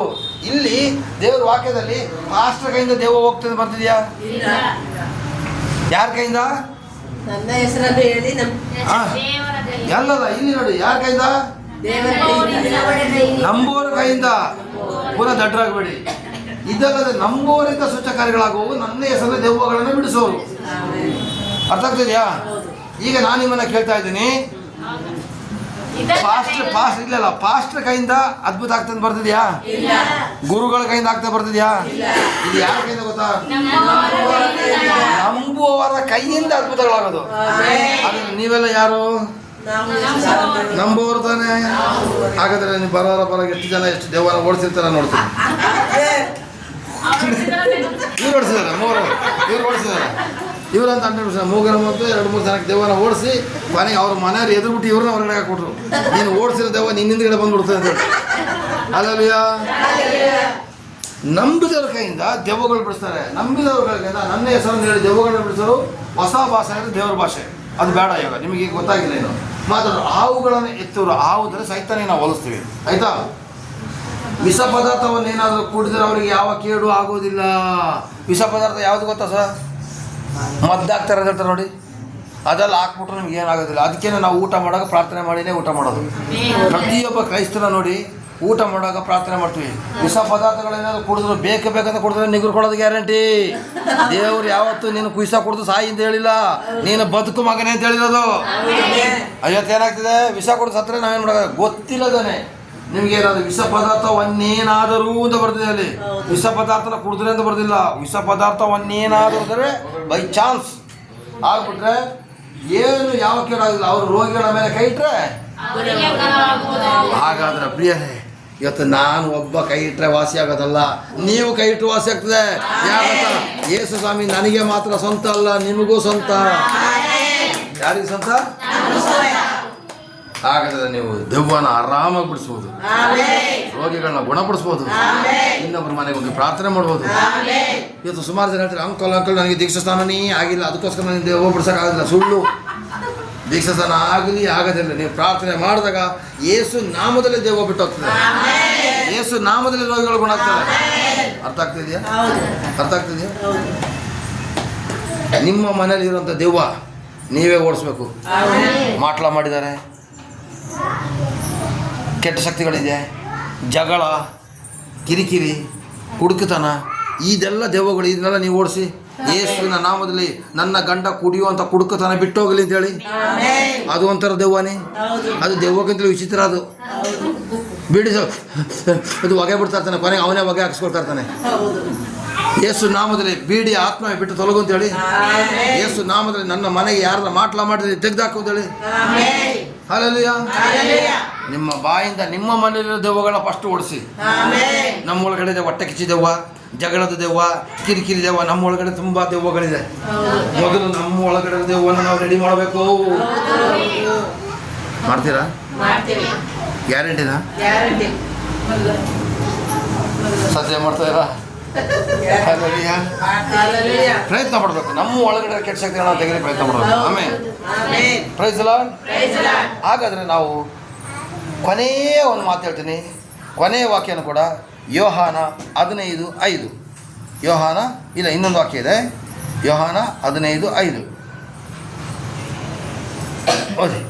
ಇಲ್ಲಿ ದೇವರ ವಾಕ್ಯದಲ್ಲಿ ಪಾಸ್ಟರ್ ಕೈಯಿಂದ ದೆವ್ವ ಹೋಗ್ತದೆ ಬರ್ತಿದ್ಯಾ? ಯಾರ ಕೈಯಿಂದ? ನನ್ನ ಹೆಸರನ್ನು ಹೇಳಿ ಎಲ್ಲಲ್ಲ. ಇಲ್ಲಿ ನೋಡಿ, ಯಾರ ಕೈಯಿಂದ? ನಂಬುವವರ ಕೈಯಿಂದ. ಪುನಃ ದಡ್ಡರಾಗಬೇಡಿ. ಇದಲ್ಲದೆ ನಂಬುವವರಿಂದ ಸೂಚಕ ಕಾರ್ಯಗಳಾಗುವು, ನನ್ನ ಹೆಸರಲ್ಲಿ ದೆವ್ವಗಳನ್ನು ಬಿಡಿಸೋರು. ಅರ್ಥ ಆಗ್ತಿದೆಯಾ? ಈಗ ನಾನು ನಿಮ್ಮನ್ನ ಕೇಳ್ತಾ ಇದ್ದೀನಿ, ಪಾಸ್ಟರ್ ಕೈಯಿಂದ ಅದ್ಭುತ ಆಗ್ತದೆ ಬರ್ತಿದ್ಯಾ? ಗುರುಗಳ ಕೈಯಿಂದ ಆಗ್ತಾ ಬರ್ತಿದ್ಯಾ? ಇದು ಯಾರ ಕೈಯಿಂದ ಗೊತ್ತಾ? ನಂಬುವವರ ಕೈಯಿಂದ ಅದ್ಭುತಗಳಾಗೋದು. ಅದು ನೀವೆಲ್ಲ ಯಾರು? ನಂಬುವವರು ತಾನೇ. ಹಾಗಾದ್ರೆ ನೀವು ಬರೋರ ಎಷ್ಟು ಜನ ಎಷ್ಟು ದೇವರ ಓಡಿಸಿರ್ತಾರ ನೋಡ್ತೀನಿ. ಇವ್ರು ಓಡಿಸಿದ್ದಾರೆ, ಇವ್ರು ಓಡಿಸಿದ್ದಾರೆ. ಇವರಂತ 100% ಮೂಗರ ಮತ್ತು 2-3 ಜನಕ್ಕೆ ದೆವ್ವನ ಓಡಿಸಿ ಮನೆಗೆ ಅವ್ರ ಮನೆಯವ್ರು ಎದುರುಬಿಟ್ಟು ಇವ್ರನ್ನ ಹೊರಗಡೆ ಹಾಕ್ಬಿಟ್ರು. ನೀನು ಓಡಿಸಿರೋ ದೆವ್ವ ನಿನ್ನಿಂದಗಡೆ ಬಂದ್ಬಿಡ್ತದೆ ಅಂತ ಹೇಳಿ. ಅಲ್ಲಲ್ವಾ? ನಂಬಿದವ್ರ ಕೈಯಿಂದ ದೆವ್ವಗಳು ಬಿಡಿಸ್ತಾರೆ. ನಂಬಿದವ್ರ ಕೈಯಿಂದ ನನ್ನ ಹೆಸರನ್ನು ಹೇಳಿ ದೆವ್ವಗಳನ್ನ ಬಿಡಿಸೋರು. ಹೊಸ ಭಾಷೆ ಅಂದರೆ ದೇವ್ರ ಭಾಷೆ, ಅದು ಬೇಡ. ಇವಾಗ ನಿಮಗೆ ಗೊತ್ತಾಗಿಲ್ಲ ಏನು ಮಾತಾಡೋರು. ಹಾವುಗಳನ್ನು ಎತ್ತವರು, ಹಾವುದ್ರೆ ಸೈತಾನೇ ನಾವು ಹೋಲಿಸ್ತೀವಿ, ಆಯಿತಾ? ವಿಷ ಪದಾರ್ಥವನ್ನು ಏನಾದರೂ ಕುಡಿದ್ರೆ ಅವರಿಗೆ ಯಾವ ಕೇಡು ಆಗೋದಿಲ್ಲ. ವಿಷ ಪದಾರ್ಥ ಯಾವುದು ಗೊತ್ತಾ ಸರ್? ಮದ್ದಾಗ್ತಾರೆ ಅಂತ ನೋಡಿ. ಅದೆಲ್ಲ ಹಾಕ್ಬಿಟ್ರೆ ನಿಮ್ಗೆ ಏನಾಗೋದಿಲ್ಲ. ಅದಕ್ಕೆ ನಾವು ಊಟ ಮಾಡುವಾಗ ಪ್ರಾರ್ಥನೆ ಮಾಡಿನೇ ಊಟ ಮಾಡೋದು. ಪ್ರತಿಯೊಬ್ಬ ಕ್ರೈಸ್ತರ ನೋಡಿ ಊಟ ಮಾಡುವಾಗ ಪ್ರಾರ್ಥನೆ ಮಾಡ್ತೀವಿ. ವಿಷ ಪದಾರ್ಥಗಳೇನಾದ್ರು ಕುಡಿದ್ರು ಬೇಕಂತ ಕುಡಿದ್ರೆ ನಿಗ್ರಕೊಳ್ಳೋದು ಗ್ಯಾರಂಟಿ. ದೇವ್ರು ಯಾವತ್ತು ನೀನು ವಿಷ ಕುಡಿದು ಸಾಯಿ ಅಂತ ಹೇಳಿಲ್ಲ, ನೀನು ಬದುಕು ಮಗನೇ ಅಂತ ಹೇಳಿರೋದು. ಏನಾಗ್ತಿದೆ, ವಿಷ ಕುಡಿದು ಸತ್ತರೆ ನಾವೇನು ಮಾಡೋದು ಗೊತ್ತಿಲ್ಲದೇನೆ ನಿಮ್ಗೆ ಏನಾದ್ರು ವಿಷ ಪದಾರ್ಥ ಒಂದೇನಾದರೂ ಅಂತ ಬರ್ತಿದೆ ಅಲ್ಲಿ. ವಿಷ ಪದಾರ್ಥನ ಕುಡಿದ್ರೆ ಅಂತ ಬರ್ದಿಲ್ಲ. ವಿಷ ಪದಾರ್ಥ ಒಂದೇನಾದರೂ ಅಂದರೆ ಬೈ ಚಾನ್ಸ್ ಆಗ್ಬಿಟ್ರೆ ಏನು ಯಾವ ಕೇಳಾಗಿಲ್ಲ. ಅವರು ರೋಗಿಗಳ ಮೇಲೆ ಕೈ ಇಟ್ಟರೆ ಹಾಗಾದ್ರೆ ಪ್ರಿಯರೇ, ಇವತ್ತು ನಾನು ಒಬ್ಬ ಕೈ ಇಟ್ಟರೆ ವಾಸಿ ಆಗೋದಲ್ಲ, ನೀವು ಕೈ ಇಟ್ಟು ವಾಸಿ ಆಗ್ತದೆ. ಯಾಕಂತ ಯೇಸು ಸ್ವಾಮಿ ನನಗೆ ಮಾತ್ರ ಸ್ವಂತ ಅಲ್ಲ, ನಿಮಗೂ ಸ್ವಂತ. ಯಾರಿಗೆ ಸ್ವಂತ? ಹಾಗಾದ್ರೆ ನೀವು ದೆವ್ವನ ಆರಾಮಾಗಿ ಬಿಡಿಸ್ಬೋದು, ರೋಗಿಗಳನ್ನ ಗುಣಪಡಿಸ್ಬೋದು, ಇನ್ನೊಬ್ಬರ ಮನೆಗೆ ಹೋಗಿ ಪ್ರಾರ್ಥನೆ ಮಾಡ್ಬೋದು. ಇವತ್ತು ಸುಮಾರು ಜನ ಹೇಳ್ತಾರೆ, ಅಂಕಲ್ ನನಗೆ ದೀಕ್ಷಾಸ್ಥಾನನೇ ಆಗಿಲ್ಲ, ಅದಕ್ಕೋಸ್ಕರ ನನಗೆ ದೆವ್ವ ಬಿಡಿಸೋಕ್ಕಾಗೋದಿಲ್ಲ. ಸುಳ್ಳು. ದೀಕ್ಷಾಸ್ಥಾನ ಆಗೋದಿಲ್ಲ. ನೀವು ಪ್ರಾರ್ಥನೆ ಮಾಡಿದಾಗ ಯೇಸು ನಾಮದಲ್ಲಿ ದೆವ್ವ ಬಿಟ್ಟು ಹೋಗ್ತದೆ. ಯೇಸು ನಾಮದಲ್ಲಿ ರೋಗಿಗಳು ಗುಣ ಆಗ್ತದೆ. ಅರ್ಥ ಆಗ್ತಿದೆಯಾ? ನಿಮ್ಮ ಮನೇಲಿ ಇರುವಂಥ ದೆವ್ವ ನೀವೇ ಓಡಿಸ್ಬೇಕು. ಮಾಟ್ಲ ಮಾಡಿದ್ದಾರೆ, ಕೆಟ್ಟ ಶಕ್ತಿಗಳಿದೆ, ಜಗಳ, ಕಿರಿಕಿರಿ, ಕುಡುಕುತನ, ಇದೆಲ್ಲ ದೆವ್ವಗಳು. ಇದನ್ನೆಲ್ಲ ನೀವು ಓಡಿಸಿ ಯೇಸುವಿನ ನಾಮದಲ್ಲಿ ನನ್ನ ಗಂಡ ಕುಡಿಯುವಂಥ ಕುಡುಕುತನ ಬಿಟ್ಟೋಗಲಿ ಅಂತೇಳಿ. ಅದು ಒಂಥರ ದೆವ್ವನೇ. ಅದು ದೆವ್ವಕ್ಕಿಂತಲೂ ವಿಚಿತ್ರ. ಅದು ಬಿಡಿಸ ಅದು ಹೊಗೆ ಬಿಡ್ತಾ ಇರ್ತಾನೆ, ಕೊನೆಗೆ ಅವನೇ ಹೊಗೆ ಹಾಕಿಸ್ಕೊಳ್ತಾ ಇರ್ತಾನೆ. ಯೇಸು ನಾಮದಲ್ಲಿ ಬೀಡಿ ಆತ್ಮ ಬಿಟ್ಟು ತೊಲಗು ಅಂತೇಳಿ. ಯೇಸು ನಾಮದಲ್ಲಿ ನನ್ನ ಮನೆಗೆ ಯಾರ ಮಾಟ್ಲ ಮಾಡಿದ್ರೆ ತೆಗೆದಾಕು ಅಂತೇಳಿ. ಹಲ್ಲೆಲೂಯಾ. ನಿಮ್ಮ ಬಾಯಿಂದ ನಿಮ್ಮ ಮನೆಯಲ್ಲಿರೋ ದೆವ್ವಗಳನ್ನ ಫಸ್ಟ್ ಓಡಿಸಿ. ನಮ್ಮ ಒಳಗಡೆ ಹೊಟ್ಟೆ ಕಿಚ್ಚಿ ದೆವ್ವ, ಜಗಳದ ದೆವ್ವ, ಕಿರಿಕಿರಿ ದೆವ್ವ, ನಮ್ಮ ಒಳಗಡೆ ತುಂಬ ದೆವ್ವಗಳಿದೆ. ಮೊದಲು ನಮ್ಮ ಒಳಗಡೆ ದೆವ್ವನ್ನ ನಾವು ರೆಡಿ ಮಾಡಬೇಕು. ಮಾಡ್ತೀರಾ? ಗ್ಯಾರಂಟಿನಾ? ಸದ್ಯ ಮಾಡ್ತಾ ಇರಾ? ಪ್ರಯತ್ನ ಪಡಬೇಕು. ನಮ್ಮ ಒಳಗಡೆ ಕೆಟ್ಟ ಶಕ್ತಿಗಳನ್ನ ತೆಗೆದು ಪ್ರಯತ್ನ ಮಾಡಬೇಕು. ಆಮೇಲೆ ಪ್ರೈಸ್ ದಿ ಲಾರ್ಡ್. ಹಾಗಾದರೆ ನಾವು ಕೊನೆಯ ಒಂದು ಮಾತು ಹೇಳ್ತೀನಿ, ಕೊನೆಯ ವಾಕ್ಯನೂ ಕೂಡ ಯೋಹಾನ 15:5. ಯೋಹಾನ ಇಲ್ಲ, ಇನ್ನೊಂದು ವಾಕ್ಯ ಇದೆ, ಯೋಹಾನ 15:5 ಓದಿ.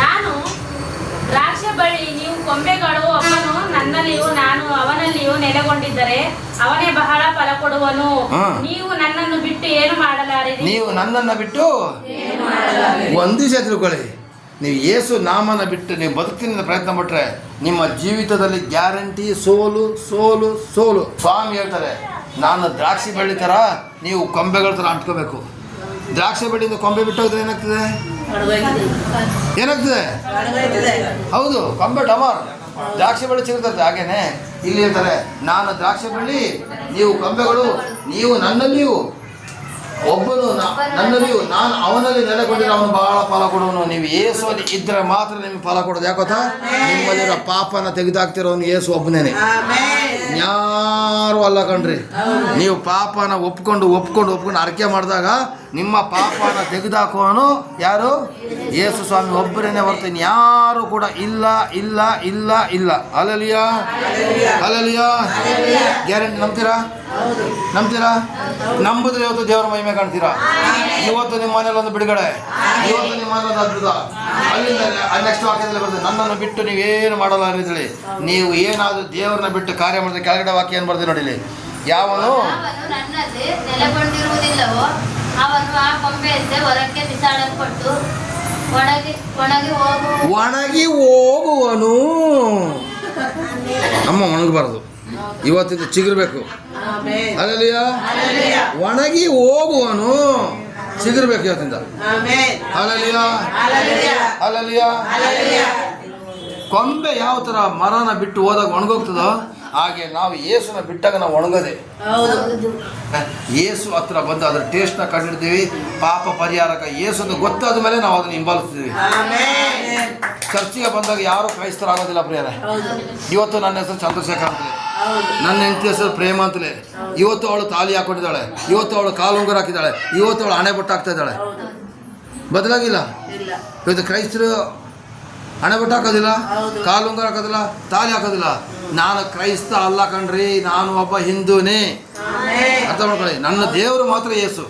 ನಾನು ದ್ರಾಕ್ಷಿ ಬಳ್ಳಿ, ನೀವು ಕೊಂಬೆಗಳು. ಒಬ್ಬನು ನನ್ನಲ್ಲಿಯೂ ನಾನು ಅವನಲ್ಲಿಯೂ ನೆಲೆಗೊಂಡಿದ್ದರೆ ಅವನೇ ಬಹಳ ಫಲ ಕೊಡುವನು. ನೀವು ನನ್ನನ್ನು ಬಿಟ್ಟು ಏನು ಮಾಡಲಾರಿರಿ. ನೀವು ನನ್ನನ್ನು ಬಿಟ್ಟು ಒಂದು ವಿಷಯ ತಿಳ್ಕೊಳ್ಳಿ, ನೀವು ಯೇಸು ನಾಮನ ಬಿಟ್ಟು ನೀವು ಬದುಕಿನಿಂದ ಪ್ರಯತ್ನ ಪಟ್ಟರೆ ನಿಮ್ಮ ಜೀವಿತದಲ್ಲಿ ಗ್ಯಾರಂಟಿ ಸೋಲು ಸೋಲು ಸೋಲು. ಸ್ವಾಮಿ ಹೇಳ್ತಾರೆ, ನಾನು ದ್ರಾಕ್ಷಿ ಬಳ್ಳಿ ಥರ, ನೀವು ಕೊಂಬೆಗಳ ಥರ ಅಂಟ್ಕೋಬೇಕು. ದ್ರಾಕ್ಷಿ ಬಳ್ಳಿಯಿಂದ ಕೊಂಬೆ ಬಿಟ್ಟು ಹೋದ್ರೆ ಏನಾಗ್ತದೆ? ಹೌದು, ಕೊಂಬೆ ಡಮಾರ್. ದ್ರಾಕ್ಷಿ ಬಳ್ಳಿ ಸಿಗುತ್ತದೆ. ಹಾಗೇನೆ ಇಲ್ಲಿ ಹೇಳ್ತಾರೆ, ನಾನು ದ್ರಾಕ್ಷಿ ಬಳ್ಳಿ, ನೀವು ಕೊಂಬೆಗಳು. ನೀವು ನನ್ನಲ್ಲಿಯೂ, ಒಬ್ಬನು ನನ್ನಲ್ಲಿಯೂ ನಾನು ಅವನಲ್ಲಿ ನೆಲೆಗೊಂಡಿರೋ ಅವನು ಬಹಳ ಫಲ ಕೊಡುವನು. ನೀವು ಯೇಸುವಲ್ಲಿ ಇದ್ರೆ ಮಾತ್ರ ನಿಮಗೆ ಫಲ ಕೊಡೋದು. ಯಾಕೋತಾ? ನಿಮ್ಮಲ್ಲಿರೋ ಪಾಪನ ತೆಗೆದಾಕ್ತಿರೋನು ಯೇಸು ಒಬ್ಬನೇನೆ, ಯಾರು ಅಲ್ಲ ಕಣ್ರಿ. ನೀವು ಪಾಪನ ಒಪ್ಕೊಂಡು ಅರ್ಕೆ ಮಾಡಿದಾಗ ನಿಮ್ಮ ಪಾಪನ ತೆಗೆದಾಕುವನು ಯಾರು? ಯೇಸು ಸ್ವಾಮಿ ಒಬ್ಬರೇನೆ ಹೊರತು ಯಾರು ಕೂಡ ಇಲ್ಲ ಇಲ್ಲ ಇಲ್ಲ ಇಲ್ಲ. Hallelujah, hallelujah. ಗ್ಯಾರಂಟಿ. ನಂಬ್ತೀರಾ? ನಂಬಿದ್ರೆ ಇವತ್ತು ದೇವರ ಮಹಿಮೆ ಕಾಣ್ತೀರಾ. ಇವತ್ತು ನಿಮ್ಮ ಮನೇಲಿ ಒಂದು ಬಿಡುಗಡೆ, ಇವತ್ತು ನಿಮ್ಮ ಮನೇಲಿ ಒಂದು ಅದ್ಭುತ. ಅಲ್ಲಿಂದ ನೆಕ್ಸ್ಟ್ ವಾಕ್ಯದಲ್ಲಿ ಬರ್ತದೆ, ನನ್ನನ್ನು ಬಿಟ್ಟು ನೀವೇನು ಮಾಡಲ್ಲ ಅಂತೇಳಿ. ನೀವು ಏನಾದರೂ ದೇವರನ್ನ ಬಿಟ್ಟು ಕಾರ್ಯ ಮಾಡಿದ್ರೆ ಕೆಳಗಡೆ ವಾಕ್ಯ ಏನು ಬರ್ತೀವಿ ನೋಡಿಲಿ. ಯಾವನು ನನ್ನಲ್ಲಿ ನೆಲೆಗೊಂಡಿರುವುದಿಲ್ಲವೋ ಅವನು ಆ ಕೊಂಬೆಯಂತೆ ಹೊರಕ್ಕೆ ಬಿಸಾಡಲ್ಪಟ್ಟು ಒಣಗಿ ಹೋಗುವನು. ಅಮ್ಮ ಒಣಗಬಾರ್ದು, ಇವತ್ತಿಂದ ಚಿಗುರ್ಬೇಕು. ಹಲ್ಲೆಲೂಯಾ. ಒಣಗಿ ಹೋಗುವನು, ಚಿಗುರ್ಬೇಕು ಇವತ್ತಿಂದ. Hallelujah, hallelujah. ಕೊಂಬೆ ಯಾವ ಥರ ಮರನ ಬಿಟ್ಟು ಹೋದಾಗ ಒಣಗೋಗ್ತದೋ ಹಾಗೆ ನಾವು ಯೇಸುನ ಬಿಟ್ಟಾಗ ನಾವು ಒಣಗೋದೆ. ಯೇಸು ಹತ್ರ ಬಂದು ಅದರ ಟೇಸ್ಟ್ನ ಕಂಡಿಡ್ತೀವಿ. ಪಾಪ ಪರಿಹಾರಕ ಯೇಸು ಅಂತ ಗೊತ್ತಾದ ಮೇಲೆ ನಾವು ಅದನ್ನು ಹಿಂಬಾಲಿಸ್ತೀವಿ. ಚರ್ಚಿಗೆ ಬಂದಾಗ ಯಾರು ಕ್ರೈಸ್ತರಾಗೋದಿಲ್ಲ ಪ್ರಿಯರೇ. ಇವತ್ತು ನನ್ನ ಹೆಸರು ಚಂದ್ರಶೇಖರ್ ಅಂತಲೇ, ನನ್ನ ಹೆಂಡತಿ ಹೆಸರು ಪ್ರೇಮ ಅಂತಲೇ. ಇವತ್ತು ಅವಳು ತಾಲಿ ಹಾಕೊಂಡಿದ್ದಾಳೆ, ಇವತ್ತು ಅವಳು ಕಾಲು ಉಂಗುರ ಹಾಕಿದ್ದಾಳೆ, ಇವತ್ತು ಅವಳು ಹಣೆ ಬೊಟ್ಟು ಹಾಕ್ತಾ ಇದ್ದಾಳೆ. ಬದಲಾಗಿಲ್ಲ. ಇವತ್ತು ಕ್ರೈಸ್ತರು ಹಣೆ ಬಟ್ಟು ಹಾಕೋದಿಲ್ಲ, ಕಾಲುಂಗರ ಹಾಕೋದಿಲ್ಲ, ತಾಲಿ ಹಾಕೋದಿಲ್ಲ. ನಾನು ಕ್ರೈಸ್ತ ಅಲ್ಲ ಕಣ್ರಿ, ನಾನು ಒಬ್ಬ ಹಿಂದೂನೇ. ಅರ್ಥ ಮಾಡ್ಕೊಳ್ಳಿ, ನನ್ನ ದೇವರು ಮಾತ್ರ ಯೇಸು.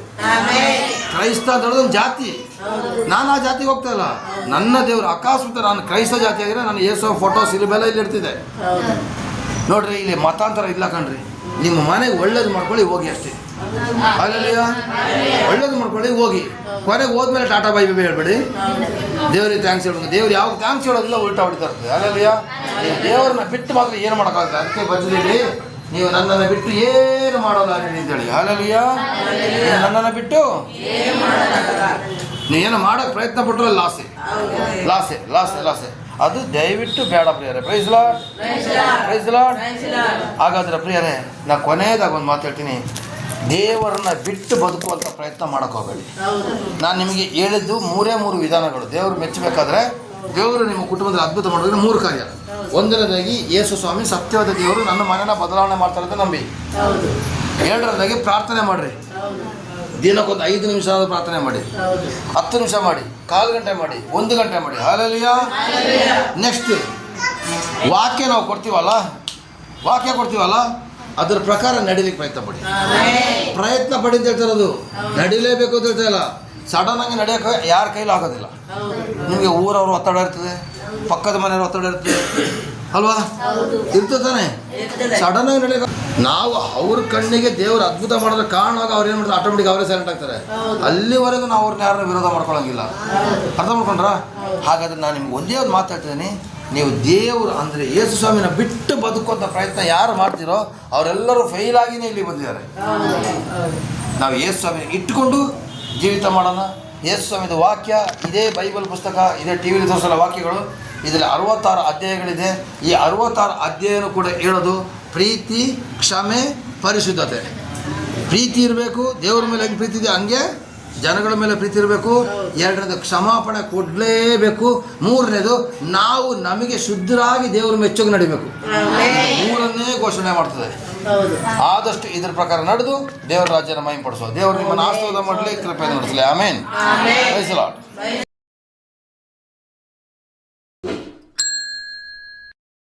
ಕ್ರೈಸ್ತ ಅಂತ ಹೇಳೋದು ಒಂದು ಜಾತಿ. ನಾನು ಆ ಜಾತಿಗೆ ಹೋಗ್ತಾ ಇಲ್ಲ. ನನ್ನ ದೇವರು ಅಕಸ್ಮಾತ್ ನಾನು ಕ್ರೈಸ್ತ ಜಾತಿ ಆಗಿದ್ರೆ ನಾನು ಯೇಸು ಫೋಟೋ ಸಿಲಿಬೆಲ್ಲ ಇಲ್ಲಿ ಇರ್ತಿದೆ. ನೋಡ್ರಿ, ಇಲ್ಲಿ ಮತಾಂತರ ಇಲ್ಲ ಕಣ್ರಿ. ನಿಮ್ಮ ಮನೆಗೆ ಒಳ್ಳೇದು ಮಾಡ್ಕೊಳ್ಳಿ, ಹೋಗಿ ಅಷ್ಟೇ. ಅಲ್ಲಲ್ಲಿಯ ಒಳ್ಳೇದು ಮಾಡ್ಕೊಳ್ಳಿ, ಹೋಗಿ. ಕೊನೆಗೆ ಹೋದ್ಮೇಲೆ ಟಾಟಾ ಬೈ ಬೈ ಹೇಳ್ಬೇಡಿ, ದೇವ್ರಿಗೆ ಥ್ಯಾಂಕ್ಸ್ ಹೇಳ್ಬೇಕು. ದೇವ್ರು ಯಾವ ಥ್ಯಾಂಕ್ಸ್ ಹೇಳೋದಿಲ್ಲ, ಉಲ್ಟಾ ಹೊಡಿತಾ ಇರ್ತದೆ. ಅಲ್ಲಲ್ಲಿಯ ದೇವ್ರನ್ನ ಬಿಟ್ಟು ಮಾತ್ರ ಏನು ಮಾಡೋಕ್ಕಾಗುತ್ತೆ. ಅದಕ್ಕೆ ಬಂದಿದ್ದೀವಿ, ನೀವು ನನ್ನನ್ನು ಬಿಟ್ಟು ಏನು ಮಾಡೋಲ್ಲ ಅಂತೇಳಿ. ಅಲ್ಲಲ್ಲಿಯ ನನ್ನನ್ನು ಬಿಟ್ಟು ನೀವೇನು ಮಾಡೋಕ್ಕೆ ಪ್ರಯತ್ನ ಪಟ್ಟರು ಲಾಸೆ ಲಾಸೆ ಲಾಸೆ ಲಾಸೆ. ಅದು ದಯವಿಟ್ಟು ಬೇಡ ಪ್ರಿಯರೇ. Praise Lord, praise Lord. ಹಾಗಾದ್ರೆ ಪ್ರಿಯರೇ, ನಾ ಕೊನೆಯದಾಗ ಒಂದು ಮಾತು ಹೇಳ್ತೀನಿ, ದೇವರನ್ನ ಬಿಟ್ಟು ಬದುಕುವಂಥ ಪ್ರಯತ್ನ ಮಾಡೋಕ್ಕೆ ಹೋಗಬೇಡಿ. ನಾನು ನಿಮಗೆ ಹೇಳಿದ್ದು 3 ವಿಧಾನಗಳು. ದೇವರು ಮೆಚ್ಚಬೇಕಾದ್ರೆ, ದೇವರು ನಿಮ್ಮ ಕುಟುಂಬದಲ್ಲಿ ಅದ್ಭುತ ಮಾಡೋದ್ರೆ 3 ಕಾರ್ಯ. ಒಂದನೇದಾಗಿ, ಯೇಸು ಸ್ವಾಮಿ ಸತ್ಯವಾದ ದೇವರು ನನ್ನ ಮನೆನ ಬದಲಾವಣೆ ಮಾಡ್ತಾರೆ ಅಂತ ನಂಬಿ. 2ನೇದಾಗಿ, ಪ್ರಾರ್ಥನೆ ಮಾಡಿರಿ. ದಿನಕ್ಕೊಂದು 5 ನಿಮಿಷ ಆದರೂ ಪ್ರಾರ್ಥನೆ ಮಾಡಿ, 10 ನಿಮಿಷ ಮಾಡಿ, 1/4 ಗಂಟೆ ಮಾಡಿ, 1 ಗಂಟೆ ಮಾಡಿ. ಹಾಲೆಲೂಯಾ. ನೆಕ್ಸ್ಟ್, ವಾಕ್ಯ ನಾವು ಕೊಡ್ತೀವಲ್ಲ, ಅದರ ಪ್ರಕಾರ ನಡೀಲಿಕ್ಕೆ ಪ್ರಯತ್ನ ಪಡಿ. ಪ್ರಯತ್ನ ಪಡಿ ಅಂತ ಹೇಳ್ತಿರೋದು, ನಡೀಲೇಬೇಕು ಅಂತ ಹೇಳ್ತಾ ಇಲ್ಲ. ಸಡನ್ ಆಗಿ ನಡೆಯೋಕೆ ಯಾರ ಕೈಲೂ ಆಗೋದಿಲ್ಲ. ನಿಮಗೆ ಊರವ್ರ ಒತ್ತಡ ಇರ್ತದೆ, ಪಕ್ಕದ ಮನೆಯವ್ರ ಒತ್ತಡ ಇರ್ತದೆ ಅಲ್ವಾ, ಇರ್ತದೆ ತಾನೆ. ಸಡನ್ ಆಗಿ ನಡೆಯೋಕೆ ನಾವು ಅವ್ರ ಕಣ್ಣಿಗೆ ದೇವರು ಅದ್ಭುತ ಮಾಡೋದ್ರ ಕಾರಣವಾಗ ಅವ್ರು ಏನು ಮಾಡ್ತಾರೆ, ಆಟೋಮೆಟಿಕ್ ಅವರೇ ಸೈಲೆಂಟ್ ಆಗ್ತಾರೆ. ಅಲ್ಲಿವರೆಗೂ ನಾವು ಅವ್ರನ್ನ ಯಾರನ್ನ ವಿರೋಧ ಮಾಡ್ಕೊಳ್ಳೋಂಗಿಲ್ಲ. ಅರ್ಥ ಮಾಡ್ಕೊಂಡ್ರ? ಹಾಗಾದ್ರೆ ನಾನು ನಿಮ್ಗೆ ಒಂದೇ ಒಂದು ಮಾತಾಡ್ತಿದ್ದೀನಿ, ನೀವು ದೇವರು ಅಂದರೆ ಯೇಸು ಸ್ವಾಮಿನ ಬಿಟ್ಟು ಬದುಕುವಂಥ ಪ್ರಯತ್ನ ಯಾರು ಮಾಡ್ತೀರೋ ಅವರೆಲ್ಲರೂ ಫೇಲ್ ಆಗಿನೇ ಇಲ್ಲಿ ಬಂದಿದ್ದಾರೆ. ನಾವು ಯೇಸು ಸ್ವಾಮಿನ ಇಟ್ಕೊಂಡು ಜೀವಿತ ಮಾಡೋಣ. ಯೇಸು ಸ್ವಾಮಿದ ವಾಕ್ಯ, ಇದೇ ಬೈಬಲ್ ಪುಸ್ತಕ, ಇದೇ ಟಿ ವಿಲಿ ತೋರಿಸೋ ವಾಕ್ಯಗಳು, ಇದರಲ್ಲಿ 66 ಅಧ್ಯಾಯಗಳಿದೆ. ಈ 66 ಅಧ್ಯಾಯನೂ ಕೂಡ ಹೇಳೋದು ಪ್ರೀತಿ, ಕ್ಷಮೆ, ಪರಿಶುದ್ಧತೆ. ಪ್ರೀತಿ ಇರಬೇಕು, ದೇವರ ಮೇಲೆ ಹೆಂಗೆ ಪ್ರೀತಿ ಇದೆ ಹಂಗೆ ಜನಗಳ ಮೇಲೆ ಪ್ರೀತಿ ಇರಬೇಕು. 2ನೇದು, ಕ್ಷಮಾಪಣೆ ಕೊಡಲೇಬೇಕು. 3ನೇದು, ನಾವು ನಮಗೆ ಶುದ್ಧರಾಗಿ ದೇವರು ಮೆಚ್ಚೋಗಿ ನಡಿಬೇಕು. 3ನೇ ಘೋಷಣೆ ಮಾಡ್ತದೆ. ಆದಷ್ಟು ಇದರ ಪ್ರಕಾರ ನಡೆದು ದೇವರ ರಾಜ್ಯನ ಮಹಿಮೆಪಡಿಸೋ. ದೇವರು ನಿಮ್ಮನ್ನು ಆಶೀರ್ವಾದ ಮಾಡಲಿ, ಕೃಪೆ ನಡೆಸಲಿ. ಆಮೇನ್. Praise the lord.